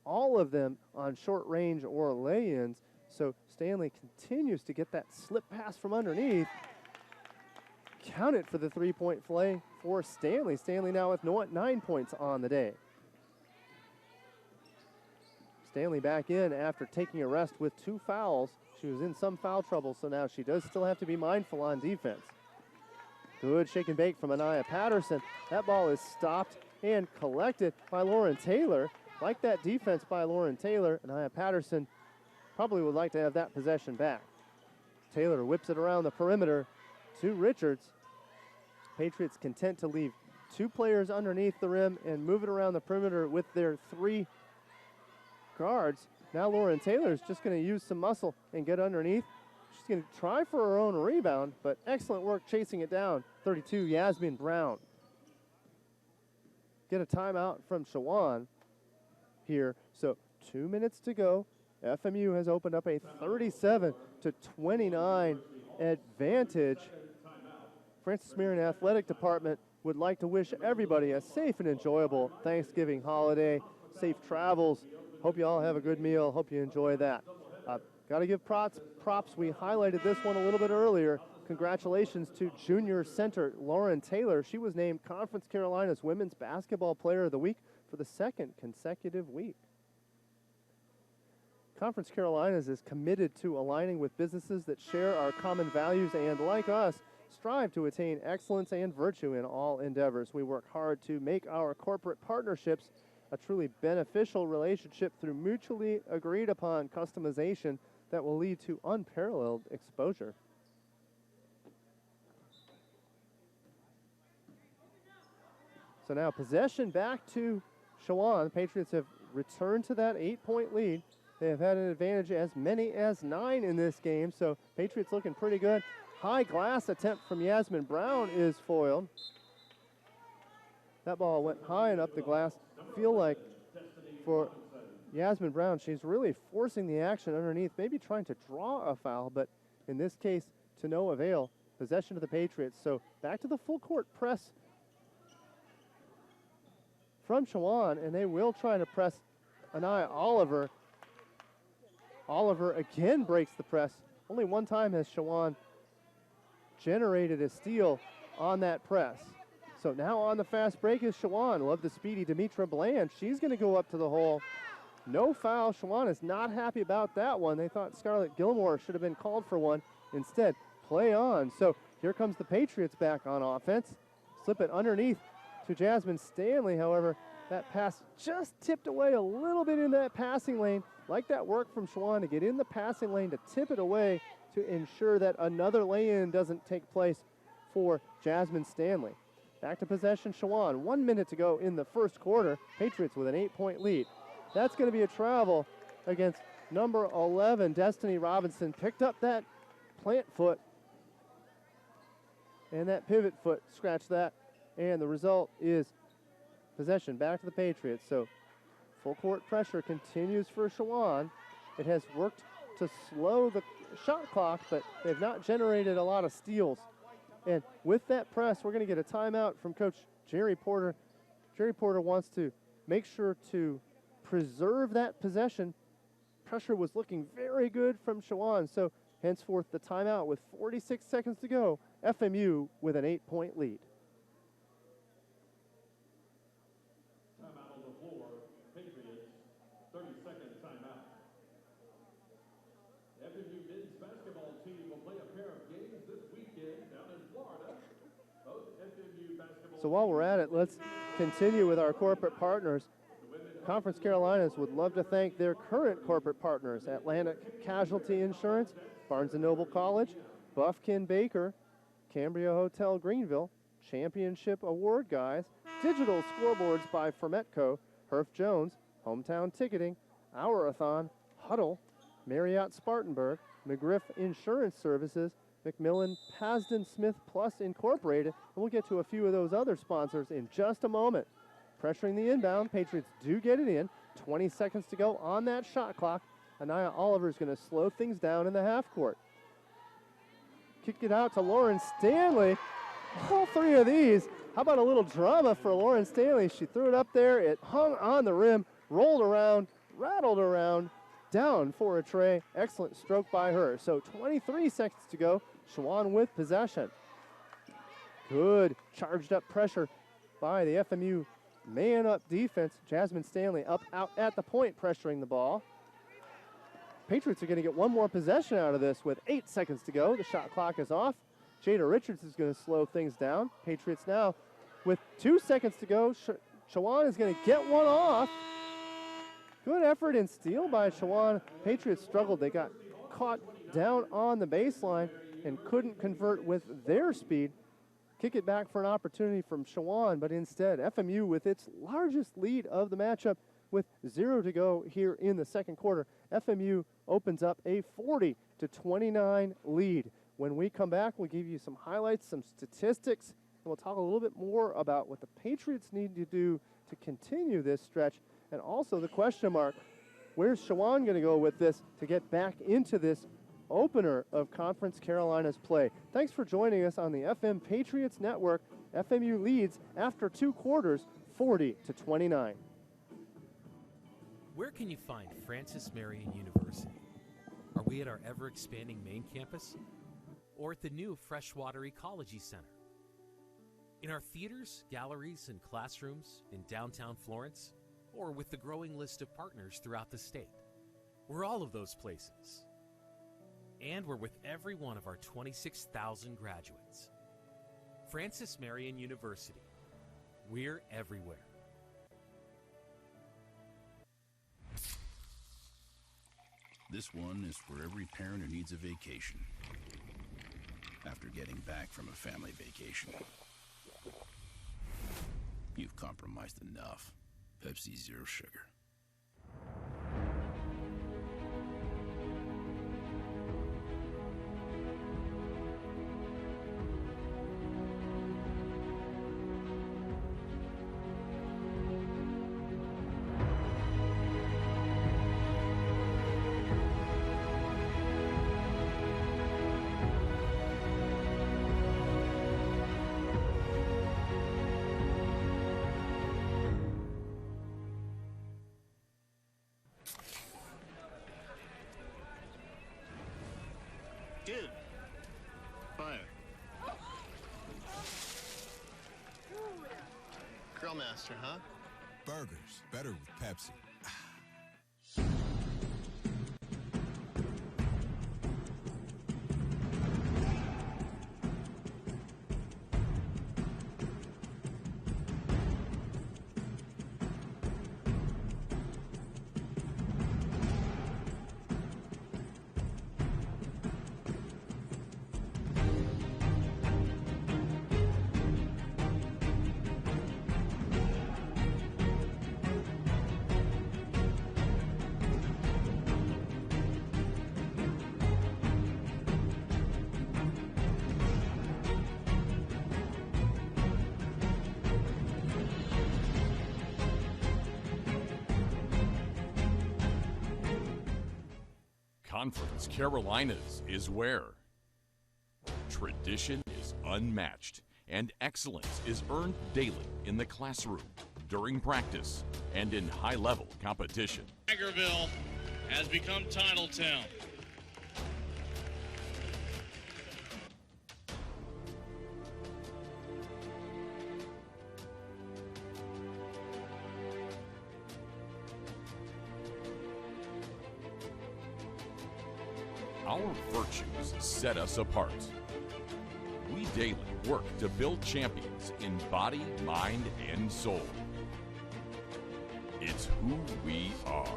C: all of them on short range or lay-ins. So Stanley continues to get that slip pass from underneath. Count it for the three-point play for Stanley. Stanley now with 9 points on the day. Stanley back in after taking a rest with 2 fouls. She was in some foul trouble, so now she does still have to be mindful on defense. Good shake and bake from Anaya Patterson. That ball is stopped and collected by Lauren Taylor. Like that defense by Lauren Taylor, Anaya Patterson probably would like to have that possession back. Taylor whips it around the perimeter to Richards. Patriots content to leave 2 players underneath the rim and move it around the perimeter with their 3 guards. Now Lauren Taylor is just going to use some muscle and get underneath. She's going to try for her own rebound, but excellent work chasing it down. 32, Yasmin Brown. Get a timeout from Chowan here. So 2 minutes to go. FMU has opened up a 37-29 advantage. Francis Marion Athletic Department would like to wish everybody a safe and enjoyable Thanksgiving holiday. Safe travels. Hope you all have a good meal. Hope you enjoy that. Got to give props. We highlighted this one a little bit earlier. Congratulations to junior center Lauren Taylor. She was named Conference Carolina's Women's Basketball Player of the Week for the 2nd consecutive week. Conference Carolinas is committed to aligning with businesses that share our common values and, like us, strive to attain excellence and virtue in all endeavors. We work hard to make our corporate partnerships a truly beneficial relationship through mutually agreed upon customization that will lead to unparalleled exposure. So now possession back to Chowan. The Patriots have returned to that 8-point lead. They have had an advantage as many as 9 in this game, so Patriots looking pretty good. High glass attempt from Yasmin Brown is foiled. That ball went high and up the glass. Feel like for Yasmin Brown, she's really forcing the action underneath, maybe trying to draw a foul, but in this case, to no avail. Possession of the Patriots. So back to the full court press from Chowan, and they will try to press Anaya Oliver. Oliver again breaks the press. Only one time has Chowan generated a steal on that press. So now on the fast break is Chowan. Love the speedy Demetra Bland. She's going to go up to the hole. No foul. Chowan is not happy about that one. They thought Scarlett Gilmore should have been called for one. Instead, play on. So here comes the Patriots back on offense. Slip it underneath to Jasmine Stanley. However, that pass just tipped away a little bit in that passing lane. Like that work from Chowan to get in the passing lane to tip it away to ensure that another lay-in doesn't take place for Jasmine Stanley. Back to possession, Chowan. 1 minute to go in the first quarter. Patriots with an 8-point lead. That's going to be a travel against number 11, Destiny Robinson. Picked up that plant foot and that pivot foot, scratched that. And the result is possession back to the Patriots. So full court pressure continues for Chowan. It has worked to slow the shot clock, but they've not generated a lot of steals. And with that press, we're going to get a timeout from Coach Jerry Porter. Jerry Porter wants to make sure to preserve that possession. Pressure was looking very good from Chowan, so henceforth the timeout with 46 seconds to go. FMU with an 8-point lead.
J: Timeout on the floor. Patriots, 30-second timeout. The FMU men's basketball team will play a pair of games this weekend down in Florida. Both FMU basketball.
C: So while we're at it, let's continue with our corporate partners. Conference Carolinas would love to thank their current corporate partners: Atlantic Casualty Insurance, Barnes & Noble College, Buffkin Baker, Cambria Hotel Greenville, Championship Award Guys, Digital Scoreboards by Fermetco, Herf Jones, Hometown Ticketing, Hour-a-thon, Huddle, Marriott Spartanburg, McGriff Insurance Services, McMillan Pasden Smith Plus Incorporated, and we'll get to a few of those other sponsors in just a moment. Pressuring the inbound, Patriots do get it in. 20 seconds to go on that shot clock. Anaya Oliver is going to slow things down in the half court. Kicked it out to Lauren Stanley. All three of these. How about a little drama for Lauren Stanley? She threw it up there. It hung on the rim, rolled around, rattled around, down for a tray. Excellent stroke by her. So 23 seconds to go. Chowan with possession. Good charged up pressure by the FMU man-up defense. Jasmine Stanley up out at the point, pressuring the ball. Patriots are going to get one more possession out of this with 8 seconds to go. The shot clock is off. Jada Richards is going to slow things down. Patriots now with 2 seconds to go. Chowan is going to get one off. Good effort and steal by Chowan. Patriots struggled. They got caught down on the baseline and couldn't convert with their speed. Kick it back for an opportunity from Chowan, but instead FMU with its largest lead of the matchup with 0 to go here in the second quarter. FMU opens up a 40-29 lead. When we come back, we'll give you some highlights, some statistics, and we'll talk a little bit more about what the Patriots need to do to continue this stretch, and also the question mark, where's Chowan going to go with this to get back into this opener of Conference Carolinas play? Thanks for joining us on the FM Patriots Network. FMU leads after 2 quarters, 40-29.
H: Where can you find Francis Marion University? Are we at our ever-expanding main campus? Or at the new freshwater ecology center? In our theaters, galleries, and classrooms in downtown Florence? Or with the growing list of partners throughout the state? We're all of those places. And we're with every one of our 26,000 graduates. Francis Marion University. We're everywhere.
I: This one is for every parent who needs a vacation after getting back from a family vacation. You've compromised enough. Pepsi Zero Sugar.
D: Dude, fire. Grill master, huh?
E: Burgers, better with Pepsi.
J: Conference Carolinas is where tradition is unmatched and excellence is earned daily in the classroom, during practice, and in high-level competition.
K: Tigerville has become Titletown.
J: Our virtues set us apart. We daily work to build champions in body, mind, and soul. It's who we are.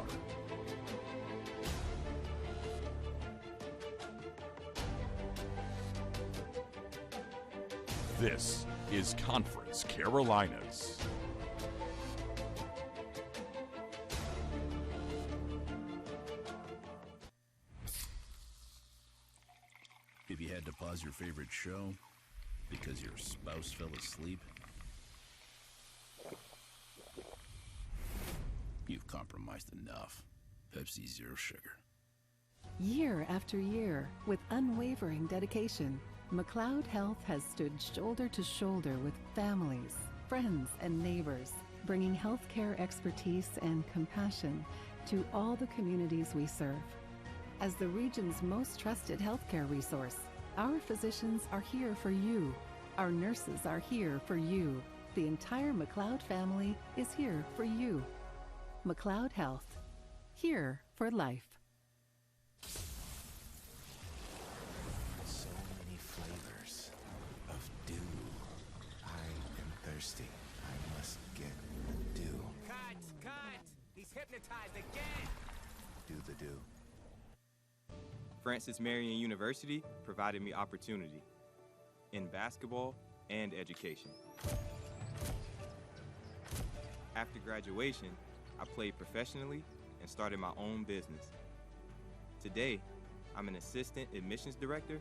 J: This is Conference Carolinas.
I: If you had to pause your favorite show because your spouse fell asleep, you've compromised enough. Pepsi Zero Sugar.
L: Year after year, with unwavering dedication, McLeod Health has stood shoulder to shoulder with families, friends, and neighbors, bringing healthcare expertise and compassion to all the communities we serve. As the region's most trusted healthcare resource, our physicians are here for you. Our nurses are here for you. The entire McLeod family is here for you. McLeod Health, here for life.
M: So many flavors of dew. I am thirsty. I must get the dew.
N: Cut! He's hypnotized again!
M: Do the dew.
F: Francis Marion University provided me opportunity in basketball and education. After graduation, I played professionally and started my own business. Today, I'm an assistant admissions director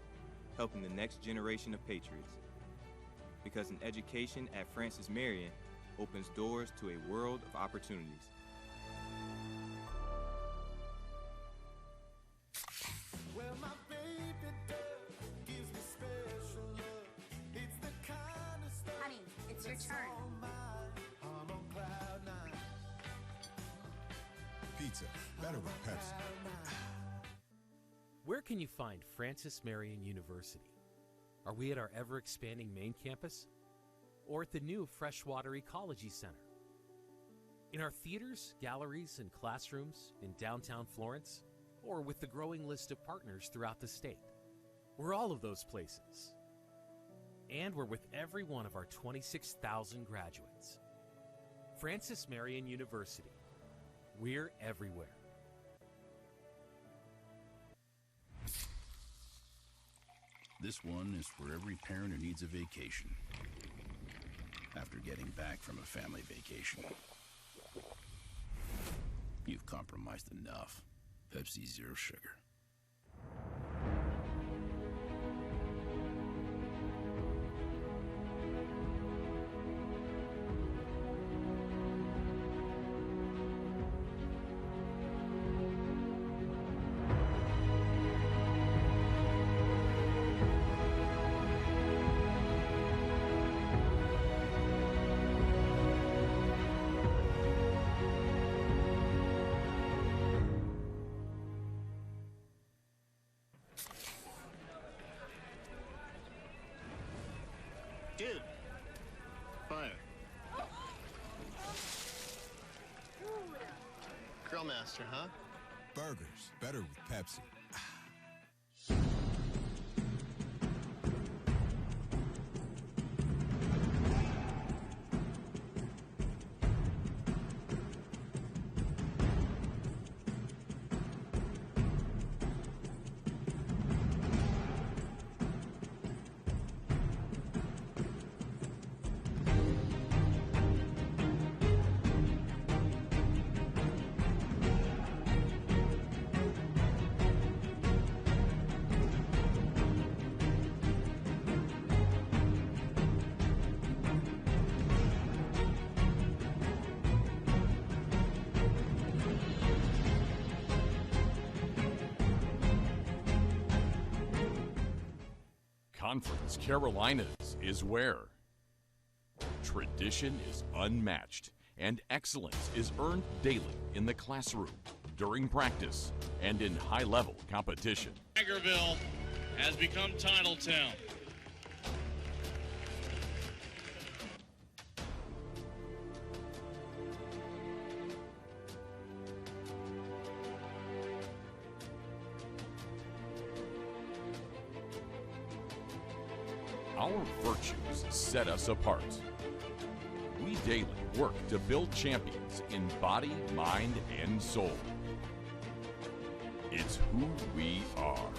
F: helping the next generation of Patriots. Because an education at Francis Marion opens doors to a world of opportunities.
G: Honey, it's your turn.
E: Pizza, better with Pepsi.
H: Where can you find Francis Marion University? Are we at our ever-expanding main campus? Or at the new Freshwater Ecology Center? In our theaters, galleries, and classrooms in downtown Florence? Or with the growing list of partners throughout the state? We're all of those places. And we're with every one of our 26,000 graduates. Francis Marion University. We're everywhere.
I: This one is for every parent who needs a vacation after getting back from a family vacation. You've compromised enough. Pepsi Zero Sugar.
D: Dude. Fire. Grill master, huh?
E: Burgers, better with Pepsi.
J: Conference Carolinas is where tradition is unmatched and excellence is earned daily in the classroom, during practice, and in high-level competition.
K: Tigerville has become Titletown.
J: Our virtues set us apart. We daily work to build champions in body, mind, and soul. It's who we are.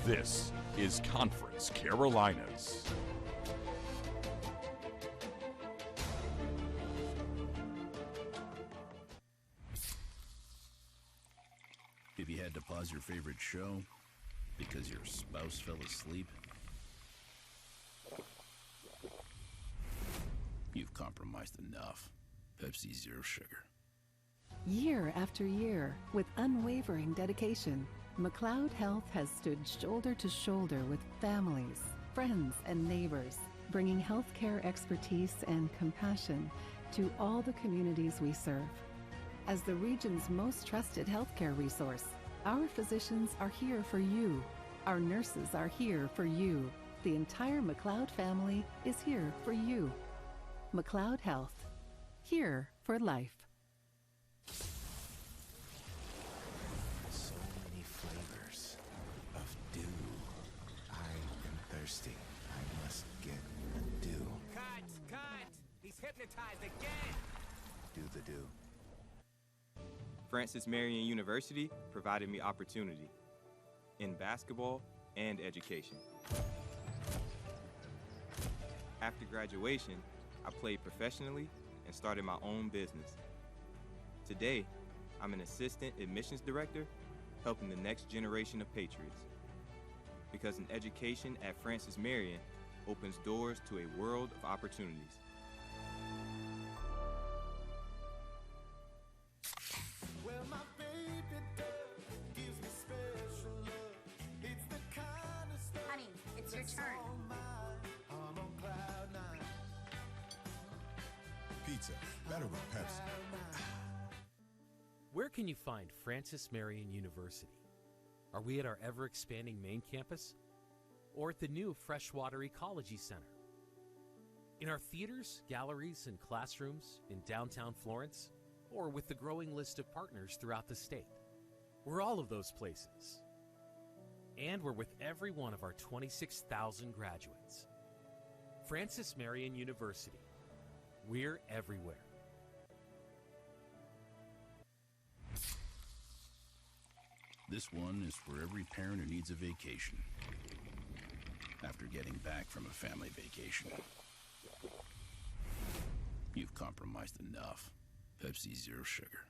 J: This is Conference Carolinas.
I: If you had to pause your favorite show because your spouse fell asleep, you've compromised enough. Pepsi Zero Sugar.
L: Year after year, with unwavering dedication, McLeod Health has stood shoulder to shoulder with families, friends, and neighbors, bringing healthcare expertise and compassion to all the communities we serve. As the region's most trusted healthcare resource, our physicians are here for you. Our nurses are here for you. The entire McLeod family is here for you. McLeod Health, here for life.
M: So many flavors of dew. I am thirsty. I must get the dew.
N: Cut! He's hypnotized again!
M: Do the dew.
F: Francis Marion University provided me opportunity in basketball and education. After graduation, I played professionally and started my own business. Today, I'm an assistant admissions director helping the next generation of Patriots. Because an education at Francis Marion opens doors to a world of opportunities.
G: Honey, it's your turn.
E: Pizza, better with Pepsi.
H: Where can you find Francis Marion University? Are we at our ever-expanding main campus? Or at the new freshwater ecology center? In our theaters, galleries, and classrooms in downtown Florence? Or with the growing list of partners throughout the state? We're all of those places. And we're with every one of our 26,000 graduates. Francis Marion University. We're everywhere.
I: This one is for every parent who needs a vacation after getting back from a family vacation. You've compromised enough. Pepsi Zero Sugar.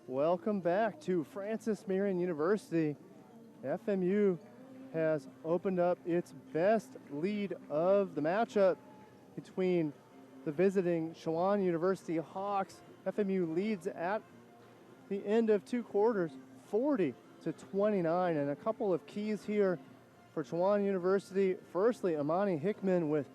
C: Welcome back to Francis Marion University. FMU has opened up its best lead of the matchup between the visiting Chowan University Hawks. FMU leads at the end of two quarters, 40-29, and a couple of keys here for Chowan University. Firstly, Amani Hickman with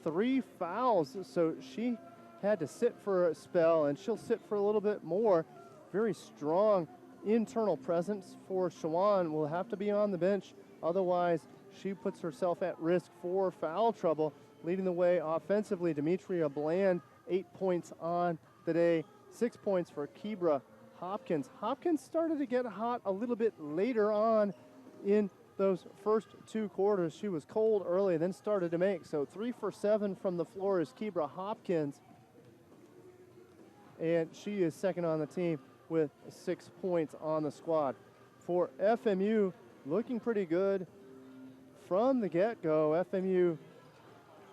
C: 3 fouls, so she had to sit for a spell, and she'll sit for a little bit more. Very strong internal presence for Chowan. Will have to be on the bench, otherwise she puts herself at risk for foul trouble. Leading the way offensively, Demetria Bland, 8 points on the day, 6 points for Kibra Hopkins. Hopkins started to get hot a little bit later on in those first 2 quarters. She was cold early, then started to make. So 3 for 7 from the floor is Kibra Hopkins. And she is second on the team with 6 points on the squad. For FMU, looking pretty good from the get-go. FMU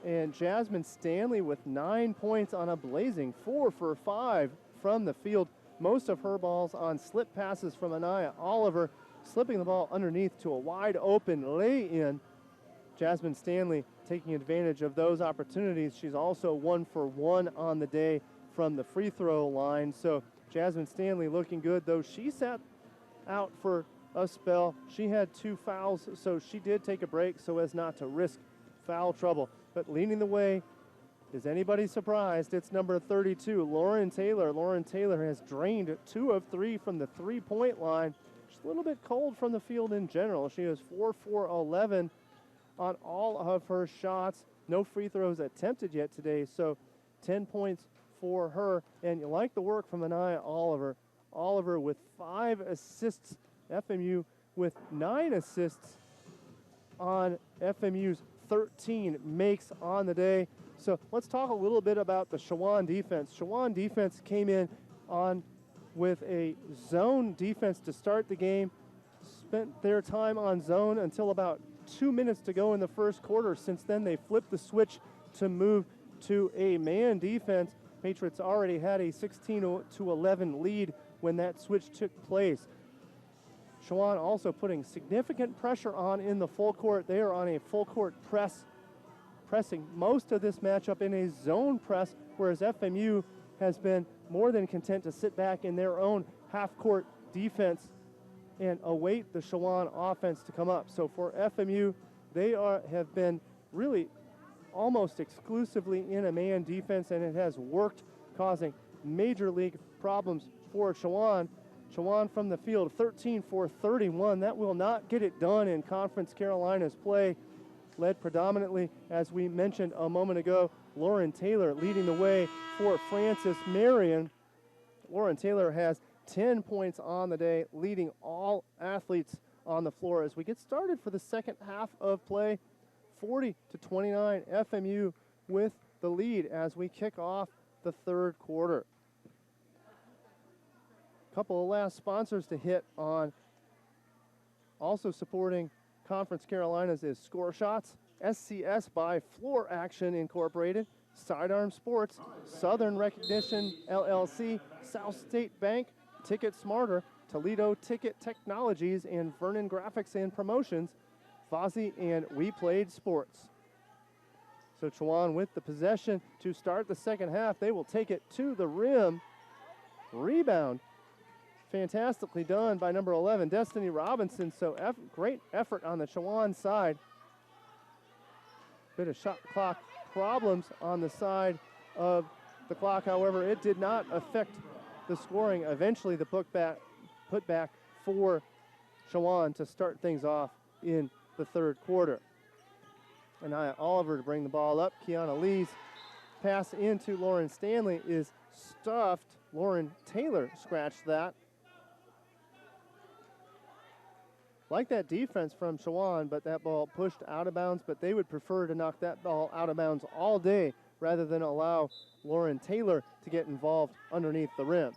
C: and Jasmine Stanley with 9 points on a blazing 4 for 5 from the field. Most of her balls on slip passes from Anaya Oliver, slipping the ball underneath to a wide open lay-in. Jasmine Stanley taking advantage of those opportunities. She's also 1 for 1 on the day from the free throw line. So Jasmine Stanley looking good, though she sat out for a spell. She had 2 fouls, so she did take a break so as not to risk foul trouble. But leading the way, is anybody surprised? It's number 32, Lauren Taylor. Lauren Taylor has drained 2 of 3 from the three-point line. She's a little bit cold from the field in general. She is 4 for 11 on all of her shots. No free throws attempted yet today, so 10 points for her. And you like the work from Anaya Oliver. Oliver with 5 assists. FMU with 9 assists on FMU's 13 makes on the day. So let's talk a little bit about the Chowan defense. Chowan defense came in on with a zone defense to start the game. Spent their time on zone until about 2 minutes to go in the first quarter. Since then, they flipped the switch to move to a man defense. Patriots already had a 16-11 lead when that switch took place. Chowan also putting significant pressure on in the full court. They are on a full court press, pressing most of this matchup in a zone press, whereas FMU has been more than content to sit back in their own half-court defense and await the Chowan offense to come up. So for FMU, they have been really almost exclusively in a man defense, and it has worked, causing major league problems for Chowan. Chowan from the field, 13 for 31. That will not get it done in Conference Carolinas play, led predominantly, as we mentioned a moment ago, Lauren Taylor leading the way for Francis Marion. Lauren Taylor has 10 points on the day, leading all athletes on the floor. As we get started for the second half of play, 40-29, FMU with the lead as we kick off the third quarter. Couple of last sponsors to hit on. Also supporting Conference Carolinas is Score Shots, SCS by Floor Action Incorporated, Sidearm Sports, Southern Recognition LLC, South State Bank, Ticket Smarter, Toledo Ticket Technologies, and Vernon Graphics and Promotions, Fozzie and We Played Sports. So Chowan with the possession to start the second half. They will take it to the rim. Rebound. Fantastically done by number 11, Destiny Robinson. So great effort on the Chowan side. Bit of shot clock problems on the side of the clock. However, it did not affect the scoring. Eventually, the put back for Chowan to start things off in the third quarter. Anaya Oliver to bring the ball up. Kiana Lee's pass into Lauren Stanley is stuffed. Lauren Taylor scratched that. Like that defense from Chowan, but that ball pushed out of bounds, but they would prefer to knock that ball out of bounds all day rather than allow Lauren Taylor to get involved underneath the rim.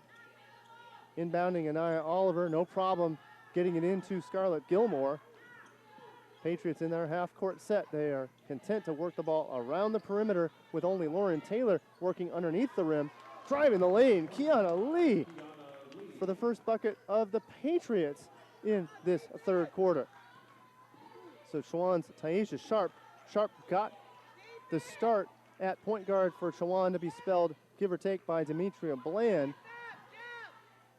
C: Inbounding Anaya Oliver, no problem getting it into Scarlett Gilmore. Patriots in their half-court set. They are content to work the ball around the perimeter with only Lauren Taylor working underneath the rim. Driving the lane, Kiana Lee for the first bucket of the Patriots in this third quarter. So Chowan's Taisha Sharp. Sharp got the start at point guard for Chowan, to be spelled, give or take, by Demetria Bland.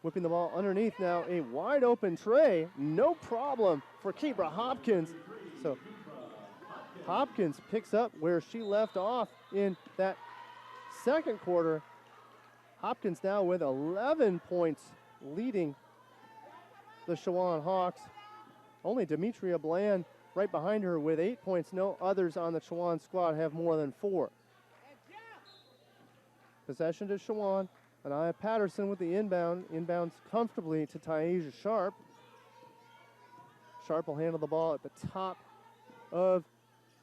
C: Whipping the ball underneath now, a wide open tray. No problem for Kibra Hopkins. So Hopkins picks up where she left off in that second quarter. Hopkins now with 11 points, leading the Chowan Hawks. Only Demetria Bland right behind her with 8 points. No others on the Chowan squad have more than 4. Possession to Chowan. Anaya Patterson with the inbound. Inbounds comfortably to Taisha Sharp. Sharp will handle the ball at the top of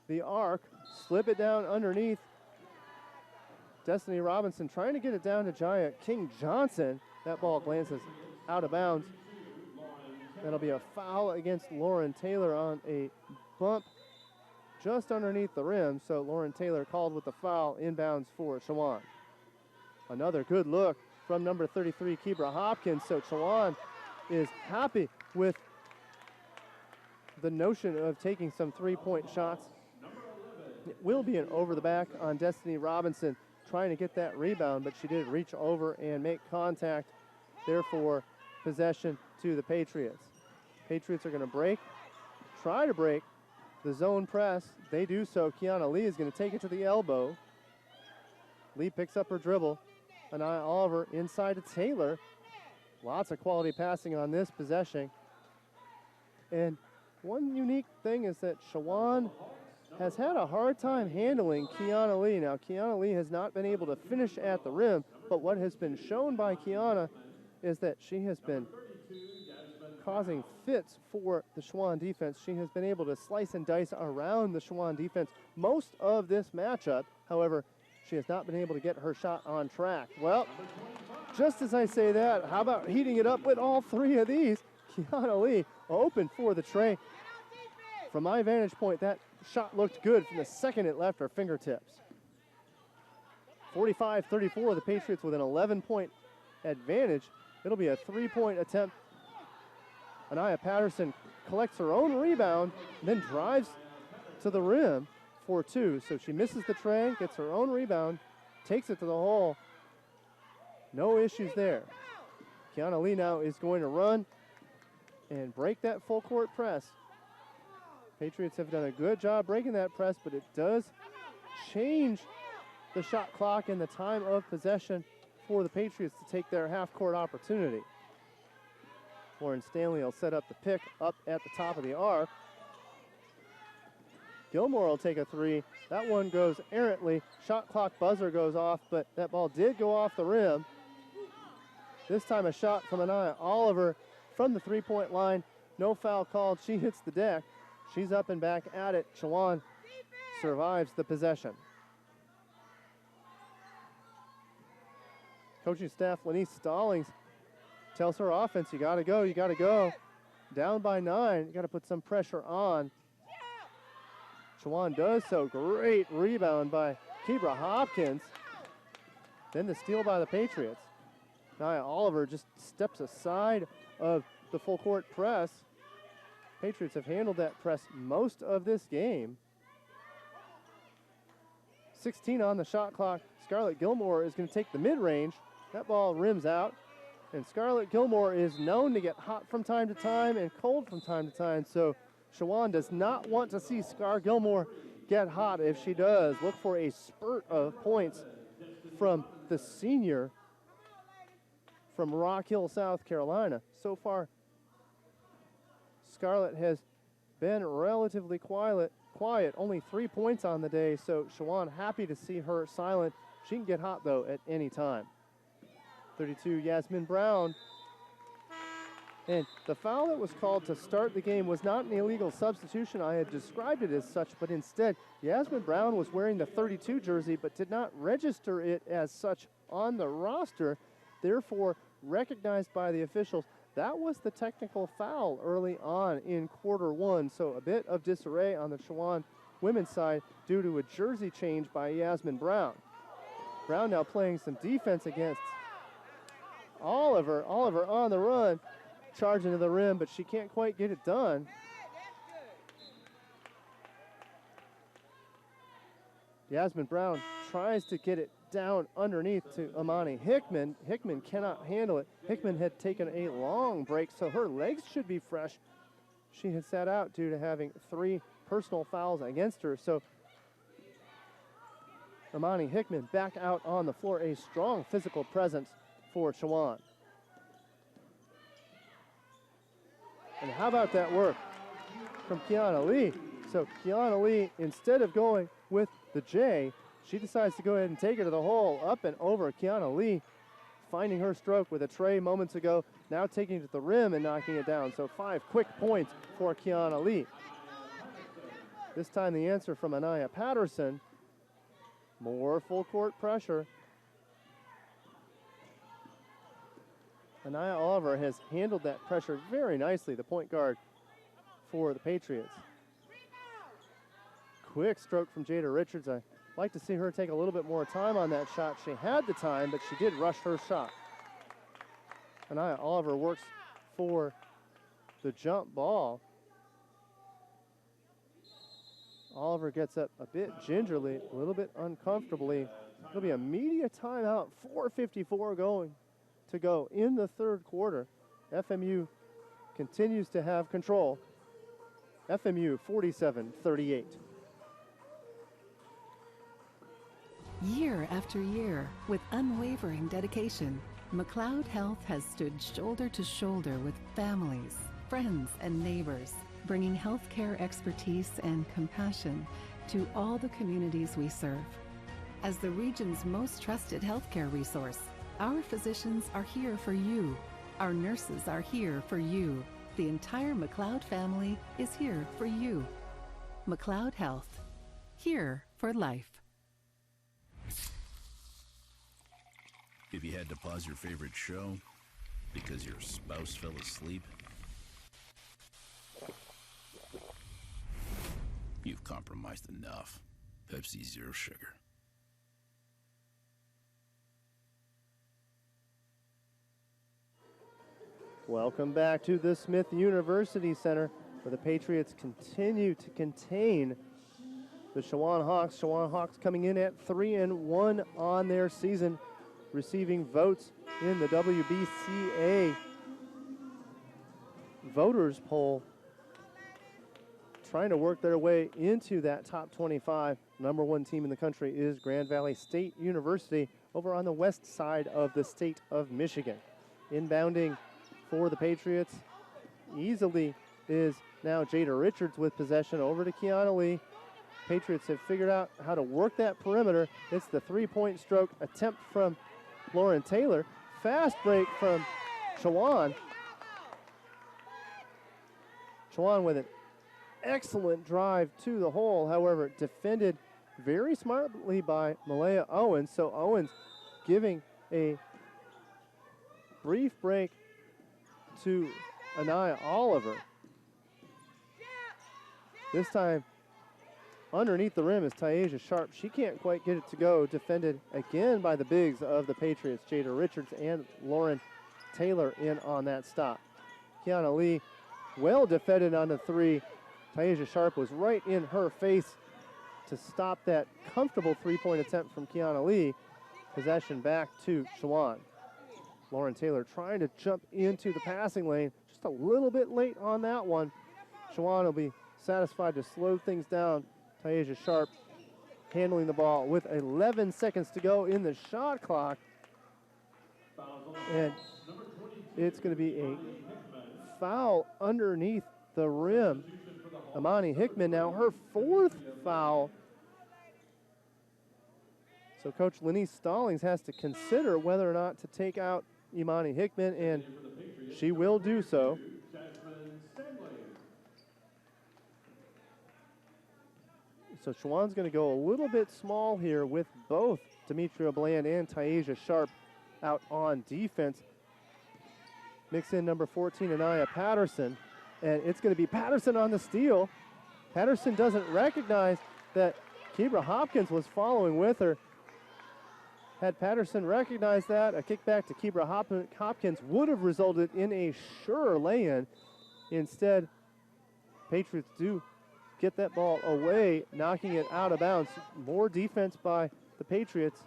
C: the arc, slip it down underneath. Destiny Robinson trying to get it down to Jaya King Johnson. That ball glances out of bounds. That'll be a foul against Lauren Taylor on a bump just underneath the rim. So Lauren Taylor called with the foul, inbounds for Chowan. Another good look from number 33, Kibra Hopkins. So Chowan is happy with the notion of taking some three-point shots. It will be an over the back on Destiny Robinson trying to get that rebound, but she did reach over and make contact. Therefore, possession to the Patriots. Patriots are going to try to break the zone press. They do so. Kiana Lee is going to take it to the elbow. Lee picks up her dribble. Anaya Oliver inside to Taylor. Lots of quality passing on this possession. And one unique thing is that Chowan has had a hard time handling Kiana Lee. Now, Kiana Lee has not been able to finish at the rim, but what has been shown by Kiana is that she has been causing fits for the Chowan defense. She has been able to slice and dice around the Chowan defense most of this matchup. However, she has not been able to get her shot on track. Well, just as I say that, how about heating it up with all three of these? Kiana Lee open for the tray. From my vantage point, that shot looked good from the second it left her fingertips. 45-34, the Patriots with an 11-point advantage. It'll be a three-point attempt. Anaya Patterson collects her own rebound, then drives to the rim for two. So she misses the tray, gets her own rebound, takes it to the hole. No issues there. Kiana Lee now is going to run and break that full court press. Patriots have done a good job breaking that press, but it does change the shot clock and the time of possession for the Patriots to take their half-court opportunity. Lauren Stanley will set up the pick up at the top of the arc. Gilmore will take a three. That one goes errantly. Shot clock buzzer goes off, but that ball did go off the rim. This time a shot from Anaya Oliver from the three-point line. No foul called. She hits the deck. She's up and back at it. Chowan survives the possession. Coaching staff, Lenise Stallings, tells her offense, you got to go, you got to go. Down by 9, you got to put some pressure on. Chowan does so. Great rebound by Kibra Hopkins. Then the steal by the Patriots. Nia Oliver just steps aside of the full court press. Patriots have handled that press most of this game. 16 on the shot clock. Scarlett Gilmore is going to take the mid-range. That ball rims out. And Scarlett Gilmore is known to get hot from time to time and cold from time to time. So Chowan does not want to see Scar Gilmore get hot. If she does, look for a spurt of points from the senior from Rock Hill, South Carolina. So far, Scarlett has been relatively quiet, only 3 points on the day, so Chowan happy to see her silent. She can get hot, though, at any time. 32, Yasmin Brown. And the foul that was called to start the game was not an illegal substitution. I had described it as such, but instead, Yasmin Brown was wearing the 32 jersey, but did not register it as such on the roster. Therefore, recognized by the officials, that was the technical foul early on in quarter one. So a bit of disarray on the Chowan women's side due to a jersey change by Yasmin Brown. Brown now playing some defense against Oliver. Oliver on the run, charging to the rim, but she can't quite get it done. Yasmin Brown tries to get it down underneath to Amani Hickman. Hickman cannot handle it. Hickman had taken a long break, so her legs should be fresh. She had sat out due to having 3 personal fouls against her. So Amani Hickman back out on the floor, a strong physical presence for Chowan. And how about that work from Kiana Lee? So Kiana Lee, instead of going with the J, she decides to go ahead and take it to the hole, up and over. Kiana Lee finding her stroke with a tray moments ago, now taking it to the rim and knocking it down. So 5 quick points for Kiana Lee. This time the answer from Anaya Patterson. More full court pressure. Anaya Oliver has handled that pressure very nicely, the point guard for the Patriots. Quick stroke from Jada Richards. I'd like to see her take a little bit more time on that shot. She had the time, but she did rush her shot. Anaya Oliver works for the jump ball. Oliver gets up a bit gingerly, a little bit uncomfortably. It'll be a media timeout, 4:54 to go in the third quarter. FMU continues to have control. FMU 47-38.
L: Year after year, with unwavering dedication, McLeod Health has stood shoulder to shoulder with families, friends, and neighbors, bringing healthcare expertise and compassion to all the communities we serve. As the region's most trusted healthcare resource, our physicians are here for you. Our nurses are here for you. The entire McLeod family is here for you. McLeod Health, here for life.
I: If you had to pause your favorite show because your spouse fell asleep, you've compromised enough. Pepsi Zero Sugar.
C: Welcome back to the Smith University Center, where the Patriots continue to contain the Chowan Hawks. Chowan Hawks coming in at 3-1 on their season, receiving votes in the WBCA voters poll, trying to work their way into that top 25. Number 1 team in the country is Grand Valley State University over on the west side of the state of Michigan. Inbounding for the Patriots easily is now Jada Richards with possession over to Kiana Lee. Patriots have figured out how to work that perimeter. It's the three-point stroke attempt from Lauren Taylor. Fast break from Chowan. Chowan with an excellent drive to the hole, however, defended very smartly by Malaya Owens. So Owens giving a brief break to Anaya Oliver. This time underneath the rim is Taisha Sharp. She can't quite get it to go. Defended again by the bigs of the Patriots, Jada Richards and Lauren Taylor in on that stop. Kiana Lee well defended on the three. Taisha Sharp was right in her face to stop that comfortable three-point attempt from Kiana Lee. Possession back to Chowan. Lauren Taylor trying to jump into the passing lane. Just a little bit late on that one. Chowan will be satisfied to slow things down. Taisha Sharp handling the ball with 11 seconds to go in the shot clock. And it's going to be a foul underneath the rim. Imani Hickman now her 4th foul. So Coach Lenise Stallings has to consider whether or not to take out Imani Hickman, and she will do so. So Chowan's going to go a little bit small here with both Demetria Bland and Taisha Sharp out on defense. Mix in number 14, Anaya Patterson, and it's going to be Patterson on the steal. Patterson doesn't recognize that Kibra Hopkins was following with her. Had Patterson recognized that, a kickback to Kibra Hopkins would have resulted in a sure lay-in. Instead, Patriots do get that ball away, knocking it out of bounds. More defense by the Patriots,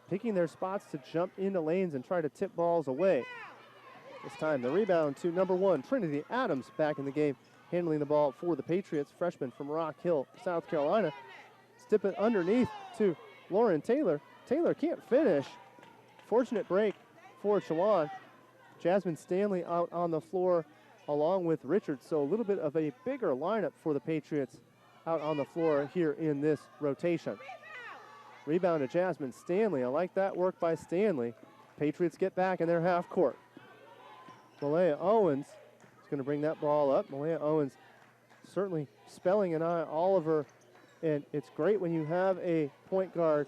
C: picking their spots to jump into lanes and try to tip balls away. This time the rebound to number 1, Trinity Adams, back in the game, handling the ball for the Patriots, freshman from Rock Hill, South Carolina. Stip it underneath to Lauren Taylor. Taylor can't finish. Fortunate break for Chowan. Jasmine Stanley out on the floor along with Richards. So a little bit of a bigger lineup for the Patriots out on the floor here in this rotation. Rebound to Jasmine Stanley. I like that work by Stanley. Patriots get back in their half court. Malaya Owens is going to bring that ball up. Malaya Owens certainly spelling an eye Oliver, and it's great when you have a point guard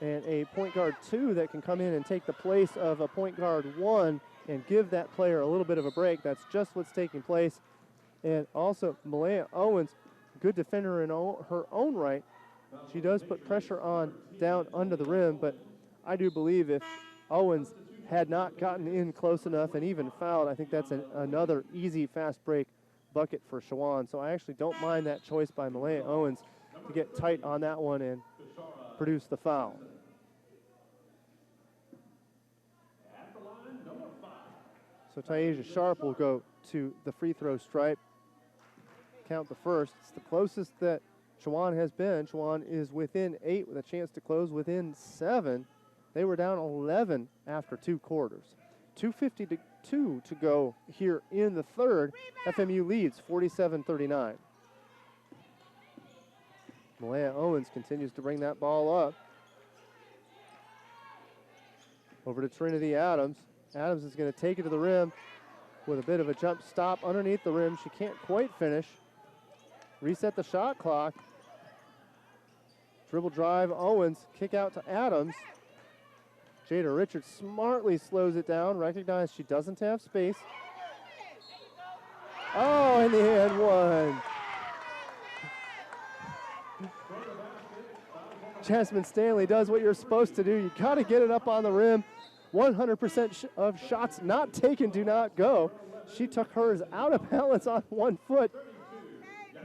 C: and a point guard 2 that can come in and take the place of a point guard 1 and give that player a little bit of a break. That's just what's taking place. And also, Malaya Owens, good defender in her own right. She does put pressure on down under the rim, but I do believe if Owens had not gotten in close enough and even fouled, I think that's another easy fast break bucket for Chowan. So I actually don't mind that choice by Malaya Owens to get tight on that one and produce the foul. So Taisha Sharp will go to the free throw stripe. Count the first. It's the closest that Chowan has been. Chowan is within 8 with a chance to close within 7. They were down 11 after 2 quarters. 2:52 to go here in the third. FMU leads 47-39. Malaya Owens continues to bring that ball up. Over to Trinity Adams. Adams is going to take it to the rim with a bit of a jump stop underneath the rim. She can't quite finish. Reset the shot clock. Dribble drive, Owens, kick out to Adams. Jada Richards smartly slows it down, recognized she doesn't have space. Oh, and the and one. Jasmine Stanley does what you're supposed to do. You got to get it up on the rim. 100% of shots not taken do not go. She took hers out of balance on 1 foot.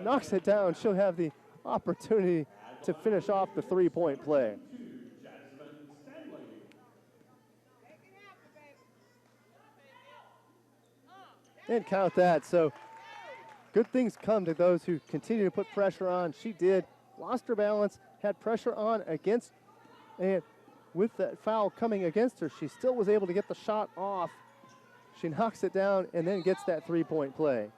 C: Knocks it down. She'll have the opportunity to finish off the 3-point play. And count that. So good things come to those who continue to put pressure on. She did. Lost her balance, had pressure on against, and with that foul coming against her, she still was able to get the shot off. She knocks it down and then gets that 3-point play.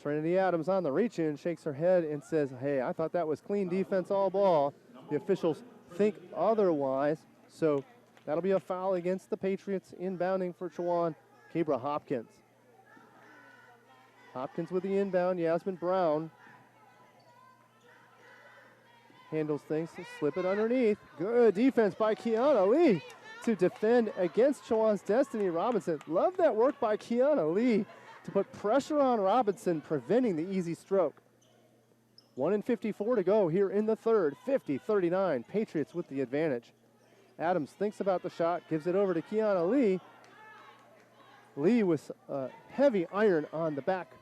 C: Trinity Adams on the reach-in, shakes her head and says, hey, I thought that was clean defense all ball. The officials think otherwise, so that'll be a foul against the Patriots. Inbounding for Chowan, Cabra Hopkins. Hopkins with the inbound, Yasmin Brown handles things, slip it underneath. Good defense by Kiana Lee to defend against Chowan's Destiny Robinson. Love that work by Kiana Lee to put pressure on Robinson, preventing the easy stroke. 1:54 to go here in the third. 50-39, Patriots with the advantage. Adams thinks about the shot, gives it over to Kiana Lee. Lee with a heavy iron on the back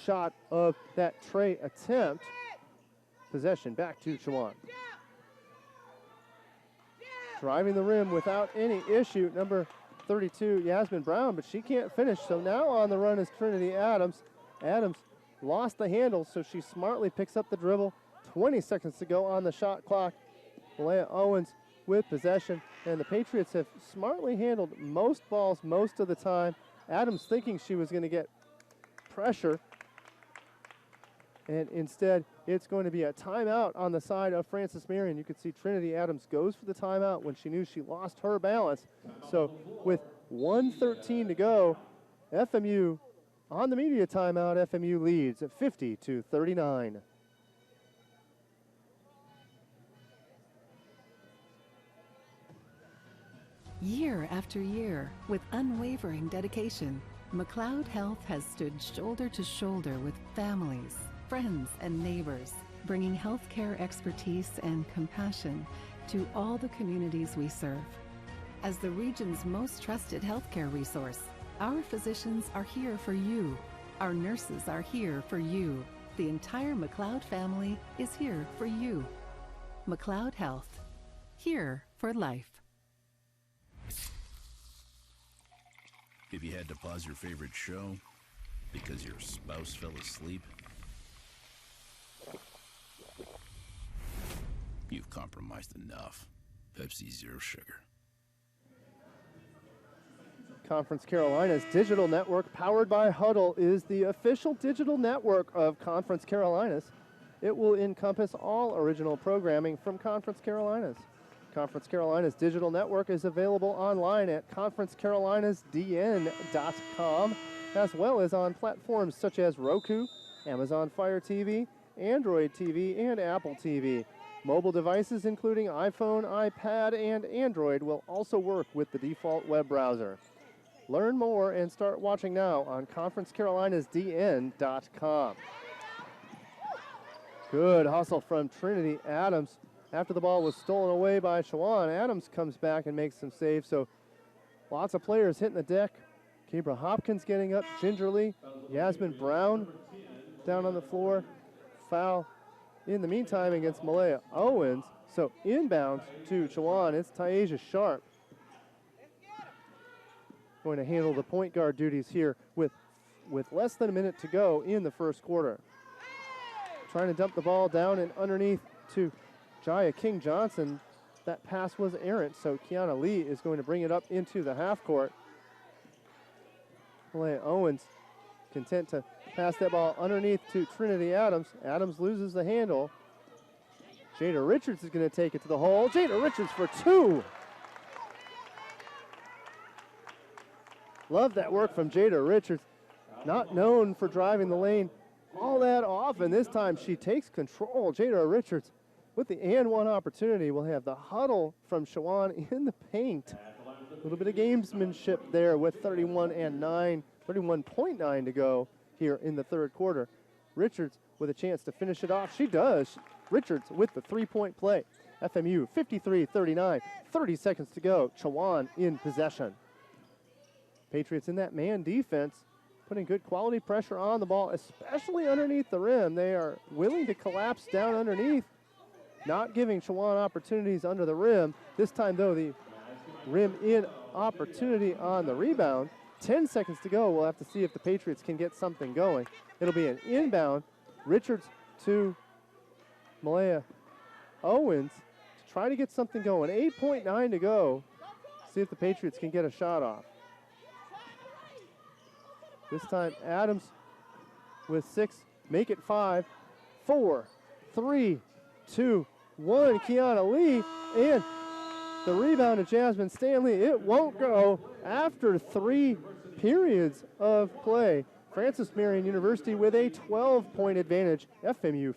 C: shot of that tray attempt. Possession back to Chowan. Driving the rim without any issue, number 32, Yasmin Brown, but she can't finish. So now on the run is Trinity Adams. Adams lost the handle, so she smartly picks up the dribble. 20 seconds to go on the shot clock. Malaya Owens with possession, and the Patriots have smartly handled most balls most of the time. Adams thinking she was going to get pressure, and instead it's going to be a timeout on the side of Francis Marion. You can see Trinity Adams goes for the timeout when she knew she lost her balance. So with 1:13 to go, FMU on the media timeout. FMU leads at 50-39.
L: Year after year, with unwavering dedication, McLeod Health has stood shoulder to shoulder with families, friends, and neighbors, bringing healthcare expertise and compassion to all the communities we serve. As the region's most trusted healthcare resource, our physicians are here for you. Our nurses are here for you. The entire McLeod family is here for you. McLeod Health, here for life.
I: If you had to pause your favorite show because your spouse fell asleep, you've compromised enough. Pepsi Zero Sugar.
C: Conference Carolina's digital network, powered by Huddle, is the official digital network of Conference Carolinas. It will encompass all original programming from Conference Carolinas. Conference Carolina's digital network is available online at conferencecarolinas.dn.com, as well as on platforms such as Roku, Amazon Fire TV, Android TV, and Apple TV. Mobile devices including iPhone, iPad, and Android will also work with the default web browser. Learn more and start watching now on conferencecarolinas.dn.com. Good hustle from Trinity Adams. After the ball was stolen away by Chowan, Adams comes back and makes some saves. So lots of players hitting the deck. Cabra Hopkins getting up gingerly. Yasmin Brown down on the floor. Foul in the meantime against Malaya Owens. So inbound to Chowan, it's Taisha Sharp. Going to handle the point guard duties here with less than a minute to go in the first quarter. Trying to dump the ball down and underneath to Jaya King Johnson. That pass was errant, so Kiana Lee is going to bring it up into the half court. Malaya Owens content to pass that ball underneath to Trinity Adams. Adams loses the handle. Jada Richards is going to take it to the hole. Jada Richards for two. Love that work from Jada Richards. Not known for driving the lane all that often. This time she takes control. Jada Richards with the and one opportunity. We'll have the huddle from Chowan in the paint. A little bit of gamesmanship there with 31.9 to go here in the third quarter. Richards with a chance to finish it off. She does. Richards with the three-point play. FMU 53-39, 30 seconds to go. Chowan in possession. Patriots in that man defense, putting good quality pressure on the ball, especially underneath the rim. They are willing to collapse down underneath, not giving Chowan opportunities under the rim. This time, though, the rim in opportunity on the rebound. 10 seconds to go. We'll have to see if the Patriots can get something going. It'll be an inbound. Richards to Malaya Owens to try to get something going. 8.9 to go. See if the Patriots can get a shot off. This time, Adams with 6. Make it 5, 4, 3, 2, 1. Kiana Lee, and the rebound to Jasmine Stanley. It won't go after 3 periods of play. Francis Marion University with a 12-point advantage. FMU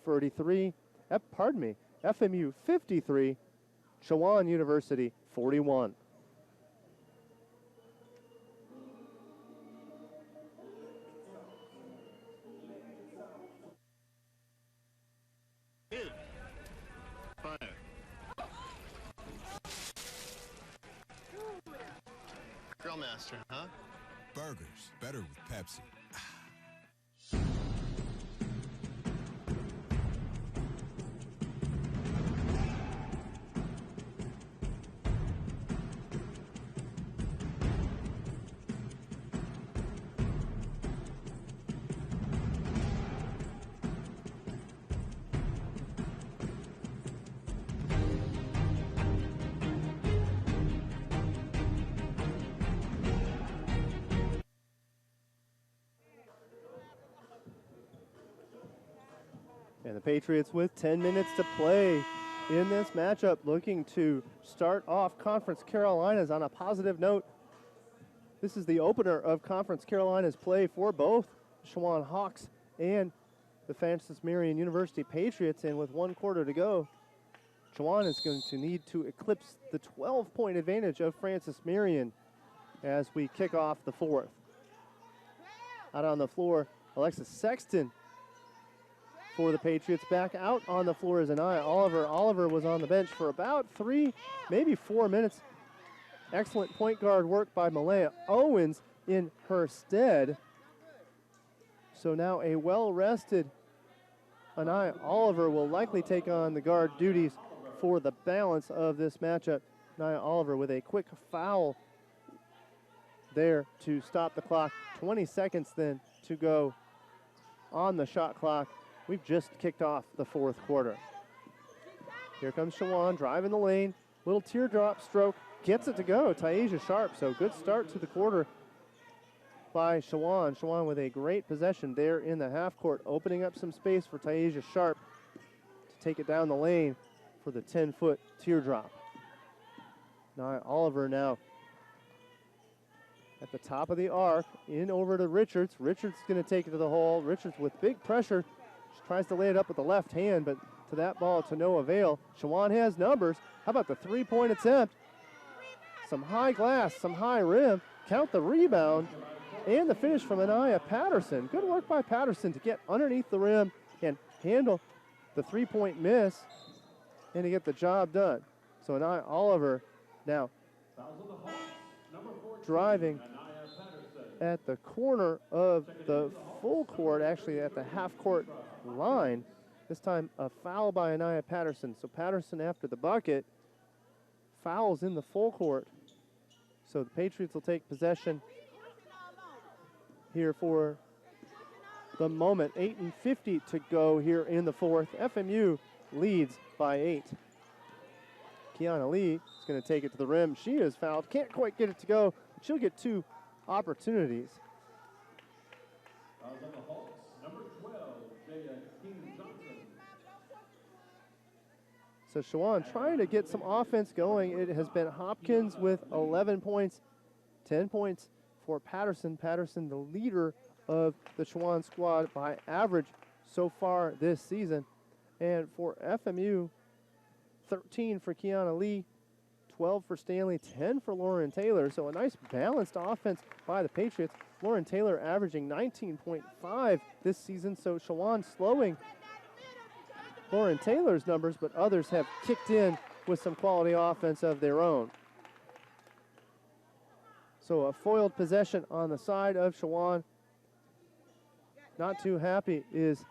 C: 53, Chowan University 41.
D: Dude, fire. Grill master, huh?
E: Burgers, better with Pepsi.
C: And the Patriots with 10 minutes to play in this matchup, looking to start off Conference Carolinas on a positive note. This is the opener of Conference Carolinas play for both Chowan Hawks and the Francis Marion University Patriots. And with 1 quarter to go, Chowan is going to need to eclipse the 12-point advantage of Francis Marion as we kick off the fourth. Out on the floor, Alexis Sexton for the Patriots. Back out on the floor is Anaya Oliver. Oliver was on the bench for about 3, maybe 4 minutes. Excellent point guard work by Malaya Owens in her stead. So now a well-rested Anaya Oliver will likely take on the guard duties for the balance of this matchup. Anaya Oliver with a quick foul there to stop the clock. 20 seconds then to go on the shot clock. We've just kicked off the fourth quarter. Here comes Chowan driving the lane. Little teardrop stroke. Gets it to go. Taisha Sharp. So good start to the quarter by Chowan. Chowan with a great possession there in the half court, opening up some space for Taisha Sharp to take it down the lane for the 10-foot teardrop. Now Oliver now at the top of the arc, in over to Richards. Richards going to take it to the hole. Richards with big pressure. She tries to lay it up with the left hand, but to that ball to no avail. Chowan has numbers. How about the three-point attempt? Some high glass, some high rim. Count the rebound and the finish from Anaya Patterson. Good work by Patterson to get underneath the rim and handle the three-point miss and to get the job done. So Anaya Oliver now driving at the corner of the full court, actually at the half-court line. This time a foul by Anaya Patterson. So Patterson after the bucket fouls in the full court. So the Patriots will take possession here for the moment. 8:50 to go here in the fourth. FMU leads by 8. Kiana Lee is going to take it to the rim. She is fouled. Can't quite get it to go. She'll get 2 opportunities. So Chowan trying to get some offense going. It has been Hopkins with 11 points, 10 points for Patterson. Patterson, the leader of the Chowan squad by average so far this season. And for FMU, 13 for Kiana Lee, 12 for Stanley, 10 for Lauren Taylor. So a nice balanced offense by the Patriots. Lauren Taylor averaging 19.5 this season. So Chowan slowing Lauren Taylor's numbers, but others have kicked in with some quality offense of their own. So a foiled possession on the side of Chowan. Not too happy is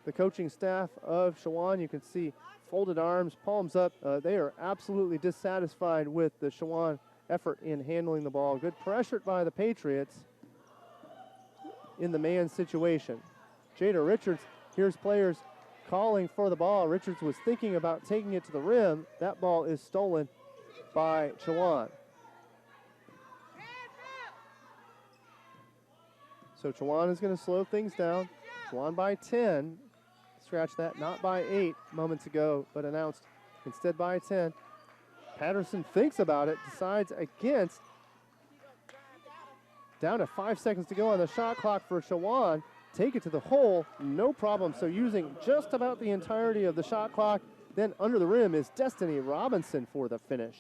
C: the coaching staff of Chowan. You can see folded arms, palms up. They are absolutely dissatisfied with the Chowan effort in handling the ball. Good pressure by the Patriots in the man situation. Jada Richards, here's players calling for the ball. Richards was thinking about taking it to the rim. That ball is stolen by Chowan. So Chowan is going to slow things down. Chowan by 10. Scratch that, not by 8 moments ago, but announced instead by 10. Patterson thinks about it, decides against. Down to 5 seconds to go on the shot clock for Chowan. Take it to the hole, no problem. So using just about the entirety of the shot clock. Then under the rim is Destiny Robinson for the finish.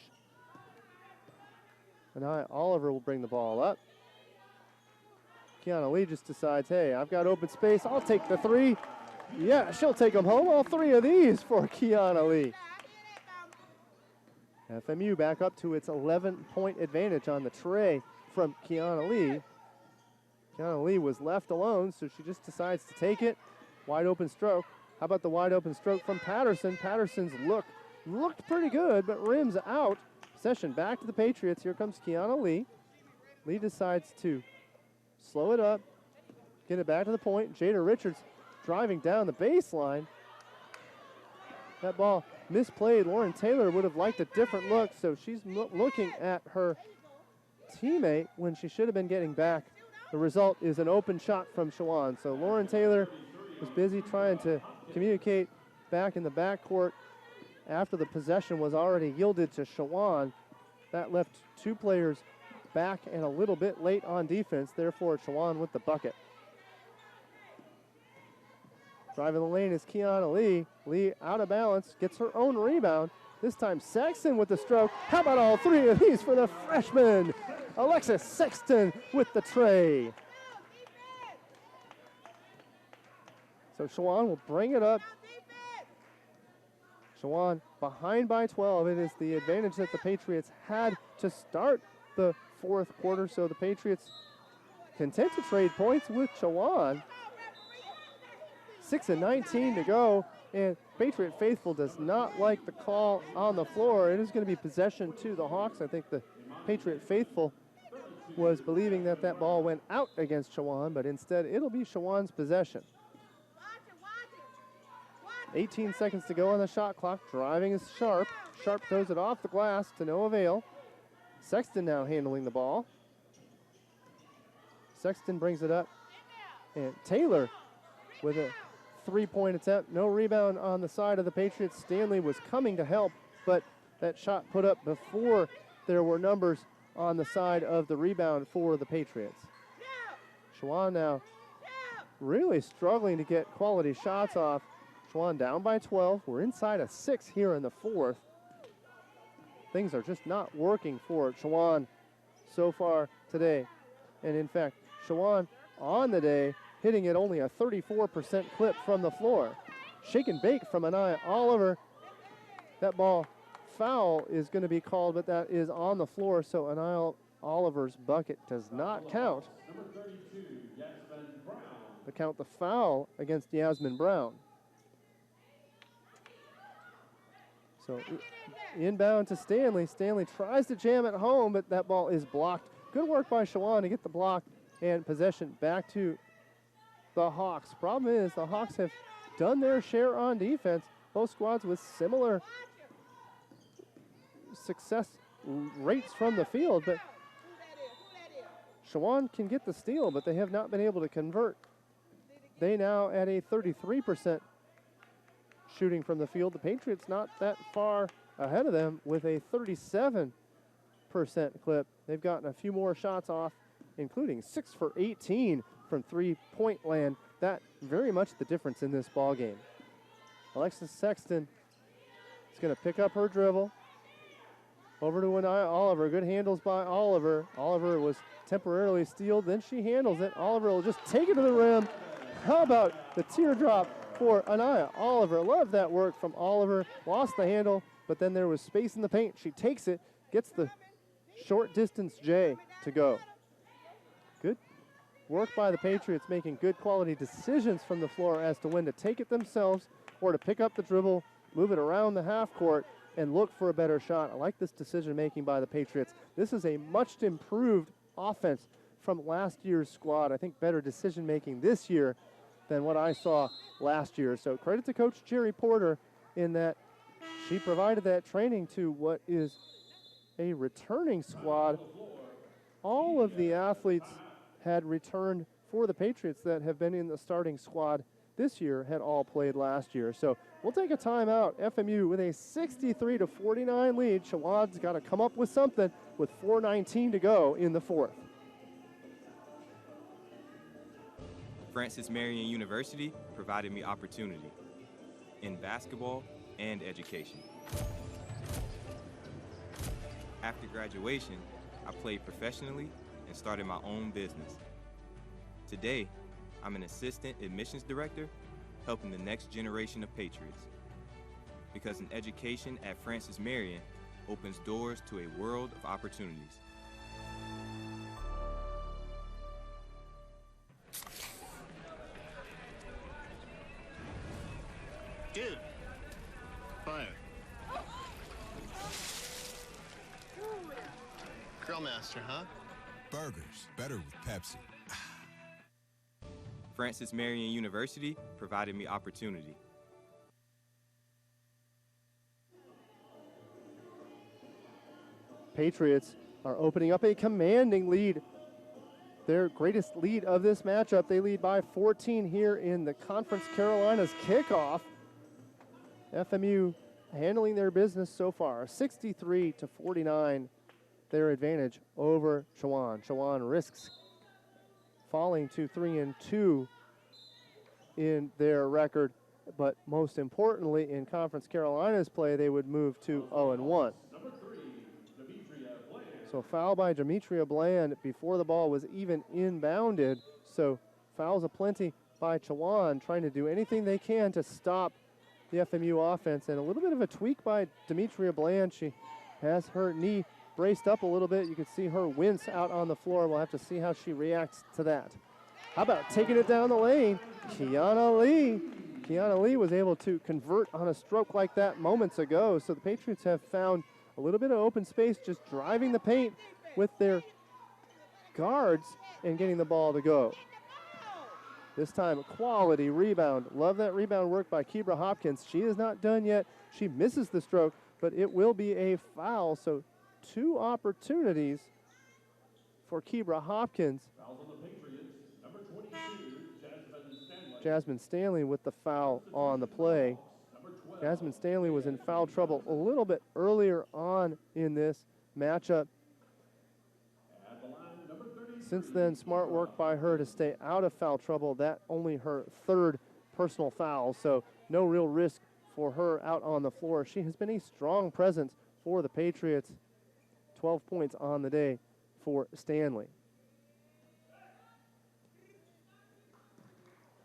C: And Oliver will bring the ball up. Kiana Lee just decides, hey, I've got open space. I'll take the 3. Yeah, she'll take them home. All 3 of these for Kiana Lee. FMU back up to its 11-point advantage on the tray from Kiana Lee. Kiana Lee was left alone, so she just decides to take it. Wide open stroke. How about the wide open stroke from Patterson? Patterson's looked pretty good, but rims out. Possession back to the Patriots. Here comes Kiana Lee. Lee decides to slow it up, get it back to the point. Jada Richards driving down the baseline. That ball misplayed. Lauren Taylor would have liked a different look, so she's looking at her teammate when she should have been getting back. The result is an open shot from Chowan. So Lauren Taylor was busy trying to communicate back in the backcourt after the possession was already yielded to Chowan. That left 2 players back and a little bit late on defense. Therefore, Chowan with the bucket. Driving the lane is Kiana Lee. Lee out of balance, gets her own rebound. This time Sexton with the stroke. How about all 3 of these for the freshman? Alexis Sexton with the tray. So Chowan will bring it up. Chowan behind by 12. It is the advantage that the Patriots had to start the fourth quarter. So the Patriots content to trade points with Chowan. 6:19 to go, and Patriot faithful does not like the call on the floor. It is going to be possession to the Hawks. I think the Patriot faithful was believing that that ball went out against Chowan, but instead it'll be Chowan's possession. 18 seconds to go on the shot clock. Driving is Sharp. Sharp throws it off the glass to no avail. Sexton now handling the ball. Sexton brings it up, and Taylor with a 3-point attempt. No rebound on the side of the Patriots. Stanley was coming to help, but that shot put up before there were numbers on the side of the rebound for the Patriots. Chowan now really struggling to get quality shots off. Chowan down by 12. We're inside a 6 here in the fourth. Things are just not working for Chowan so far today. And in fact, Chowan on the day hitting at only a 34% clip from the floor. Shake and bake from Anaya Oliver. That ball foul is going to be called, but that is on the floor, so Anaya Oliver's bucket does not count. But count the foul against Yasmin Brown. So inbound to Stanley. Stanley tries to jam it home, but that ball is blocked. Good work by Chowan to get the block and possession back to the Hawks. Problem is the Hawks have done their share on defense. Both squads with similar success rates from the field, but Chowan can get the steal, but they have not been able to convert. They now at a 33% shooting from the field. The Patriots not that far ahead of them with a 37% clip. They've gotten a few more shots off, including 6 for 18 from three-point land. That very much the difference in this ball game. Alexis Sexton is going to pick up her dribble. Over to Anaya Oliver. Good handles by Oliver. Oliver was temporarily stealed, then she handles it. Oliver will just take it to the rim. How about the teardrop for Anaya Oliver? Love that work from Oliver. Lost the handle, but then there was space in the paint. She takes it, gets the short distance J to go. Good work by the Patriots, making good quality decisions from the floor as to when to take it themselves or to pick up the dribble, move it around the half court, and look for a better shot. I like this decision making by the Patriots. This is a much improved offense from last year's squad. I think better decision making this year than what I saw last year. So credit to Coach Jerry Porter in that she provided that training to what is a returning squad. All of the athletes had returned for the Patriots that have been in the starting squad this year had all played last year. So we'll take a timeout. FMU with a 63-49 lead. Chowan's got to come up with something with 4:19 to go in the fourth.
F: Francis Marion University provided me opportunity in basketball and education. After graduation, I played professionally and started my own business. Today, I'm an assistant admissions director helping the next generation of Patriots. Because an education at Francis Marion opens doors to a world of opportunities.
D: Dude. Fire. Grill master, huh?
E: Burgers, better with Pepsi.
F: Francis Marion University provided me opportunity.
C: Patriots are opening up a commanding lead. Their greatest lead of this matchup. They lead by 14 here in the Conference Carolinas kickoff. FMU handling their business so far, 63-49, their advantage over Chowan. Chowan risks falling to 3-2 in their record, but most importantly in Conference Carolinas play, they would move to 0-1. So foul by Demetria Bland before the ball was even inbounded. So fouls aplenty by Chowan, trying to do anything they can to stop the FMU offense. And a little bit of a tweak by Demetria Bland. She has her knee braced up a little bit. You can see her wince out on the floor. We'll have to see how she reacts to that. How about taking it down the lane? Kiana Lee. Kiana Lee was able to convert on a stroke like that moments ago. So the Patriots have found a little bit of open space, just driving the paint with their guards and getting the ball to go. This time, a quality rebound. Love that rebound work by Kibra Hopkins. She is not done yet. She misses the stroke, but it will be a foul. So 2 opportunities for Kibra Hopkins. Jasmine Stanley with the foul on the play. Jasmine Stanley was in foul trouble a little bit earlier on in this matchup. Since then, smart work by her to stay out of foul trouble. That only her third personal foul, so no real risk for her out on the floor. She has been a strong presence for the Patriots. 12 points on the day for Stanley.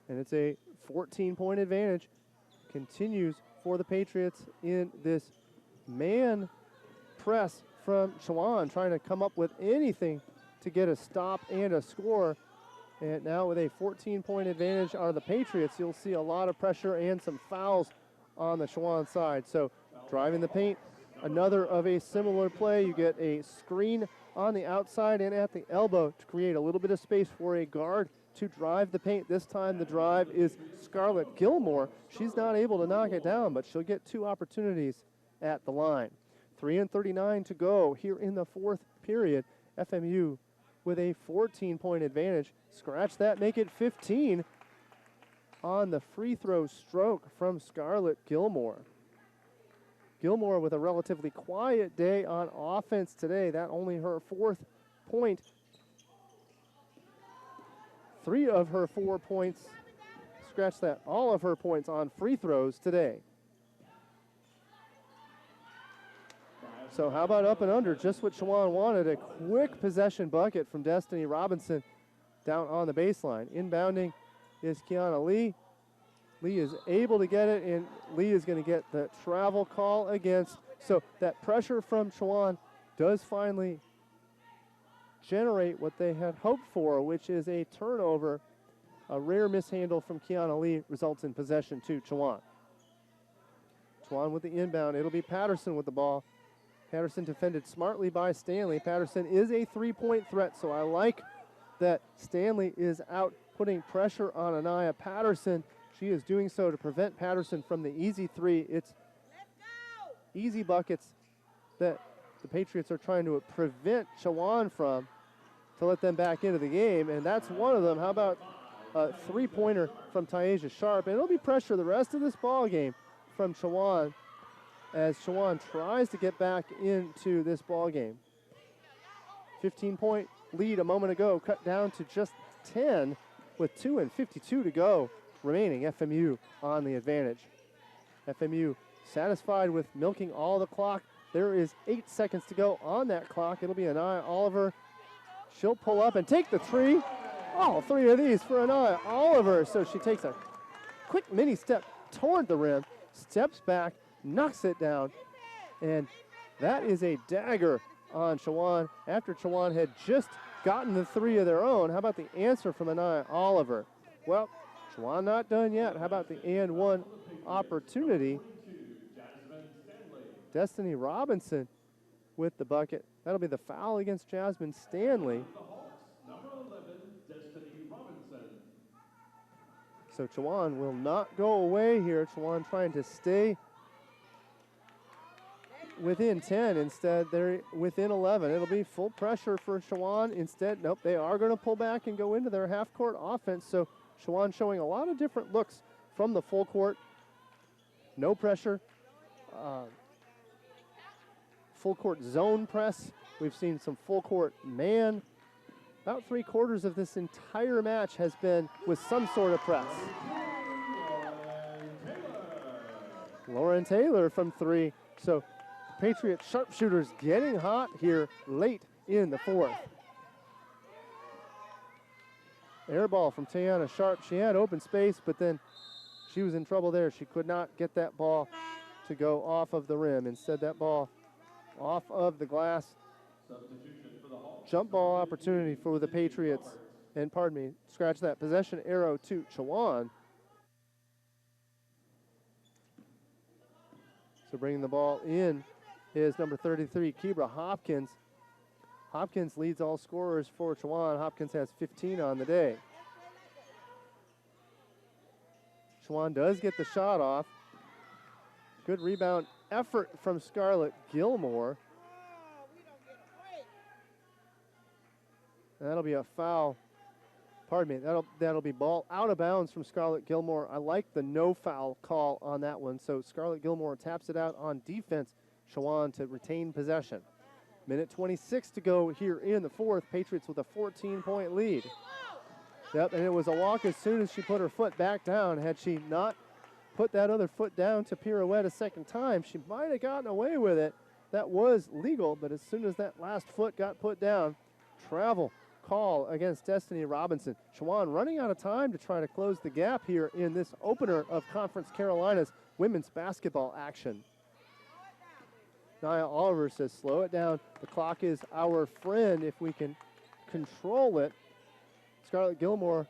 C: And it's a 14-point advantage. Continues for the Patriots in this man press from Chowan, trying to come up with anything to get a stop and a score. And now with a 14-point advantage on the Patriots, you'll see a lot of pressure and some fouls on the Chowan side. So driving the paint, another of a similar play. You get a screen on the outside and at the elbow to create a little bit of space for a guard to drive the paint. This time the drive is Scarlett Gilmore. She's not able to knock it down, but she'll get 2 opportunities at the line. 3:39 to go here in the fourth period. FMU with a 14-point advantage. Scratch that, make it 15 on the free throw stroke from Scarlett Gilmore. Gilmore with a relatively quiet day on offense today. That only her 4th point. 3 of her 4 points, scratch that, all of her points on free throws today. So how about up and under? Just what Chowan wanted, a quick possession bucket from Destiny Robinson down on the baseline. Inbounding is Kiana Lee. Lee is able to get it, and Lee is going to get the travel call against. So that pressure from Chowan does finally generate what they had hoped for, which is a turnover. A rare mishandle from Kiana Lee results in possession to Chowan. Chowan with the inbound. It'll be Patterson with the ball. Patterson defended smartly by Stanley. Patterson is a 3-point threat, so I like that Stanley is out putting pressure on Anaya Patterson. She is doing so to prevent Patterson from the easy 3. It's easy buckets that the Patriots are trying to prevent Chowan from to let them back into the game, and that's one of them. How about a 3-pointer from Taisha Sharp? And it'll be pressure the rest of this ball game from Chowan as Chowan tries to get back into this ball game. 15-point lead a moment ago, cut down to just 10 with 2:52 to go remaining. FMU on the advantage. FMU satisfied with milking all the clock. There is 8 seconds to go on that clock. It'll be Anaya Oliver. She'll pull up and take the 3. All 3 of these for Anaya Oliver. So she takes a quick mini step toward the rim, steps back, knocks it down, and that is a dagger on Chowan after Chowan had just gotten the 3 of their own. How about the answer from Anaya Oliver? Well, Chowan not done yet. How about the and one opportunity? Destiny Robinson with the bucket. That'll be the foul against Jasmine Stanley. So Chowan will not go away here. Chowan trying to stay within 10. Instead, they're within 11. It'll be full pressure for Chowan. Instead, nope, they are going to pull back and go into their half-court offense. So Chowan showing a lot of different looks from the full court. No pressure. Full court zone press. We've seen some full court man. About 3/4 of this entire match has been with some sort of press. Lauren Taylor from 3. So Patriot sharpshooters getting hot here late in the 4th. Air ball from Tiana Sharp. She had open space, but then she was in trouble there. She could not get that ball to go off of the rim. Instead, that ball off of the glass. Jump ball opportunity for the Patriots. And pardon me, scratch that. Possession arrow to Chowan. So bringing the ball in is number 33, Kibra Hopkins. Hopkins leads all scorers for Chowan. Hopkins has 15 on the day. Chowan does get the shot off. Good rebound effort from Scarlett Gilmore. And that'll be a foul Pardon me, that'll be ball out of bounds from Scarlett Gilmore. I like the no foul call on that one. So Scarlett Gilmore taps it out on defense. Chowan to retain possession. Minute 26 to go here in the fourth. Patriots with a 14-point lead. Yep, and it was a walk as soon as she put her foot back down. Had she not put that other foot down to pirouette a second time, she might have gotten away with it. That was legal, but as soon as that last foot got put down, travel call against Destiny Robinson. Chowan running out of time to try to close the gap here in this opener of Conference Carolina's women's basketball action. Nia Oliver says, slow it down. The clock is our friend if we can control it. Scarlett Gilmore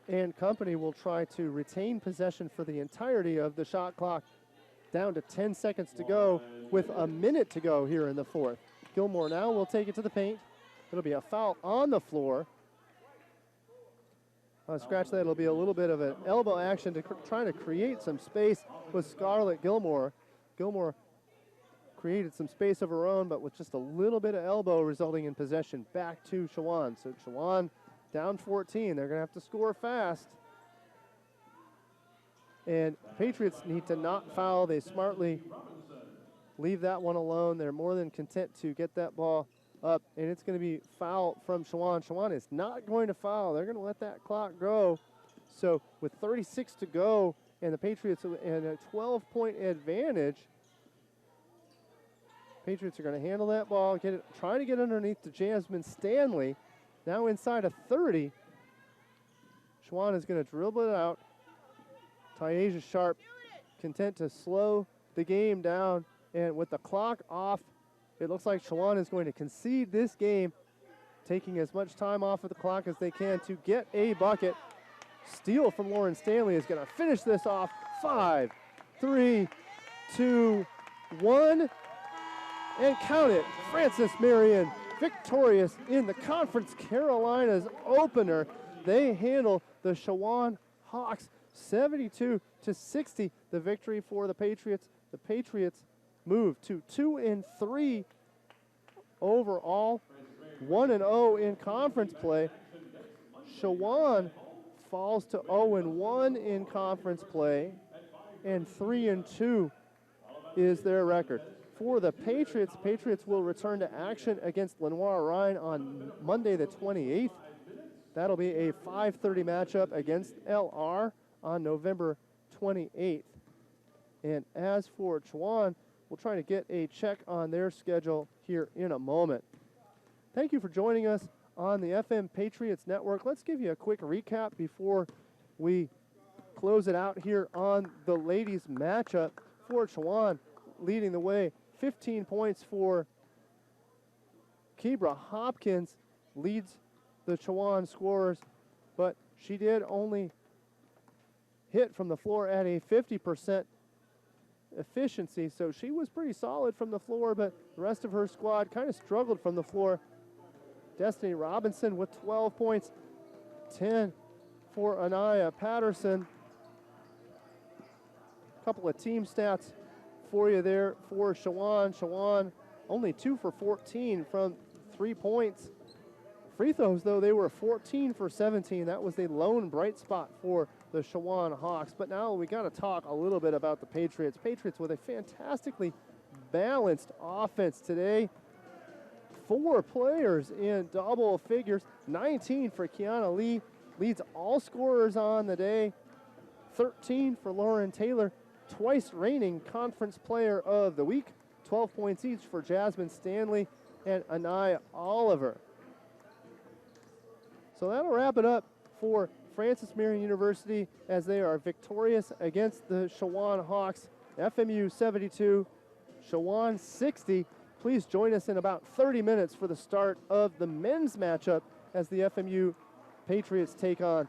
C: and company will try to retain possession for the entirety of the shot clock. Down to 10 seconds to go with a minute to go here in the fourth. Gilmore now will take it to the paint. It'll be a foul on the floor. Scratch that. It'll be a little bit of an elbow action to try to create some space with Scarlett Gilmore. Gilmore created some space of her own, but with just a little bit of elbow resulting in possession back to Chowan. So Chowan down 14. They're going to have to score fast. And Patriots need to not foul. They smartly leave that one alone. They're more than content to get that ball up, and it's going to be foul from Chowan. Chowan is not going to foul. They're going to let that clock go. So with 36 to go, and the Patriots in a 12-point advantage, Patriots are going to handle that ball, try to get underneath to Jasmine Stanley. Now inside of 30. Chowan is going to dribble it out. Tayasia Sharp content to slow the game down, and with the clock off, it looks like Chowan is going to concede this game, taking as much time off of the clock as they can to get a bucket. Steal from Lauren Stanley is going to finish this off. 5, 3, 2, 1, and count it. Frances Marion victorious in the Conference Carolinas opener. They handle the Chowan Hawks 72-60. The victory for the Patriots. The Patriots move to 2-3 overall, 1-0 in conference play. Chowan falls to 0-1 in conference play, and 3-2 is their record. For the Patriots, Patriots will return to action against Lenoir Rhine on Monday the 28th. That'll be a 5:30 matchup against LR on November 28th. And as for Chowan, we'll try to get a check on their schedule here in a moment. Thank you for joining us on the FM Patriots Network. Let's give you a quick recap before we close it out here on the ladies' matchup. For Chowan, leading the way, 15 points for Kebra Hopkins leads the Chowan scorers, but she did only hit from the floor at a 50% efficiency, so she was pretty solid from the floor, but the rest of her squad kind of struggled from the floor. Destiny Robinson with 12 points, 10 for Anaya Patterson. A couple of team stats for you there for Chowan. Chowan only 2 for 14 from 3 points. Free throws, though, they were 14 for 17. That was the lone bright spot for the Chowan Hawks. But now we got to talk a little bit about the Patriots. Patriots with a fantastically balanced offense today. 4 players in double figures. 19 for Kiana Lee, leads all scorers on the day. 13 for Lauren Taylor, twice reigning Conference Player of the Week. 12 points each for Jasmine Stanley and Anaya Oliver. So that'll wrap it up for Francis Marion University as they are victorious against the Chowan Hawks. FMU 72, Chowan 60. Please join us in about 30 minutes for the start of the men's matchup as the FMU Patriots take on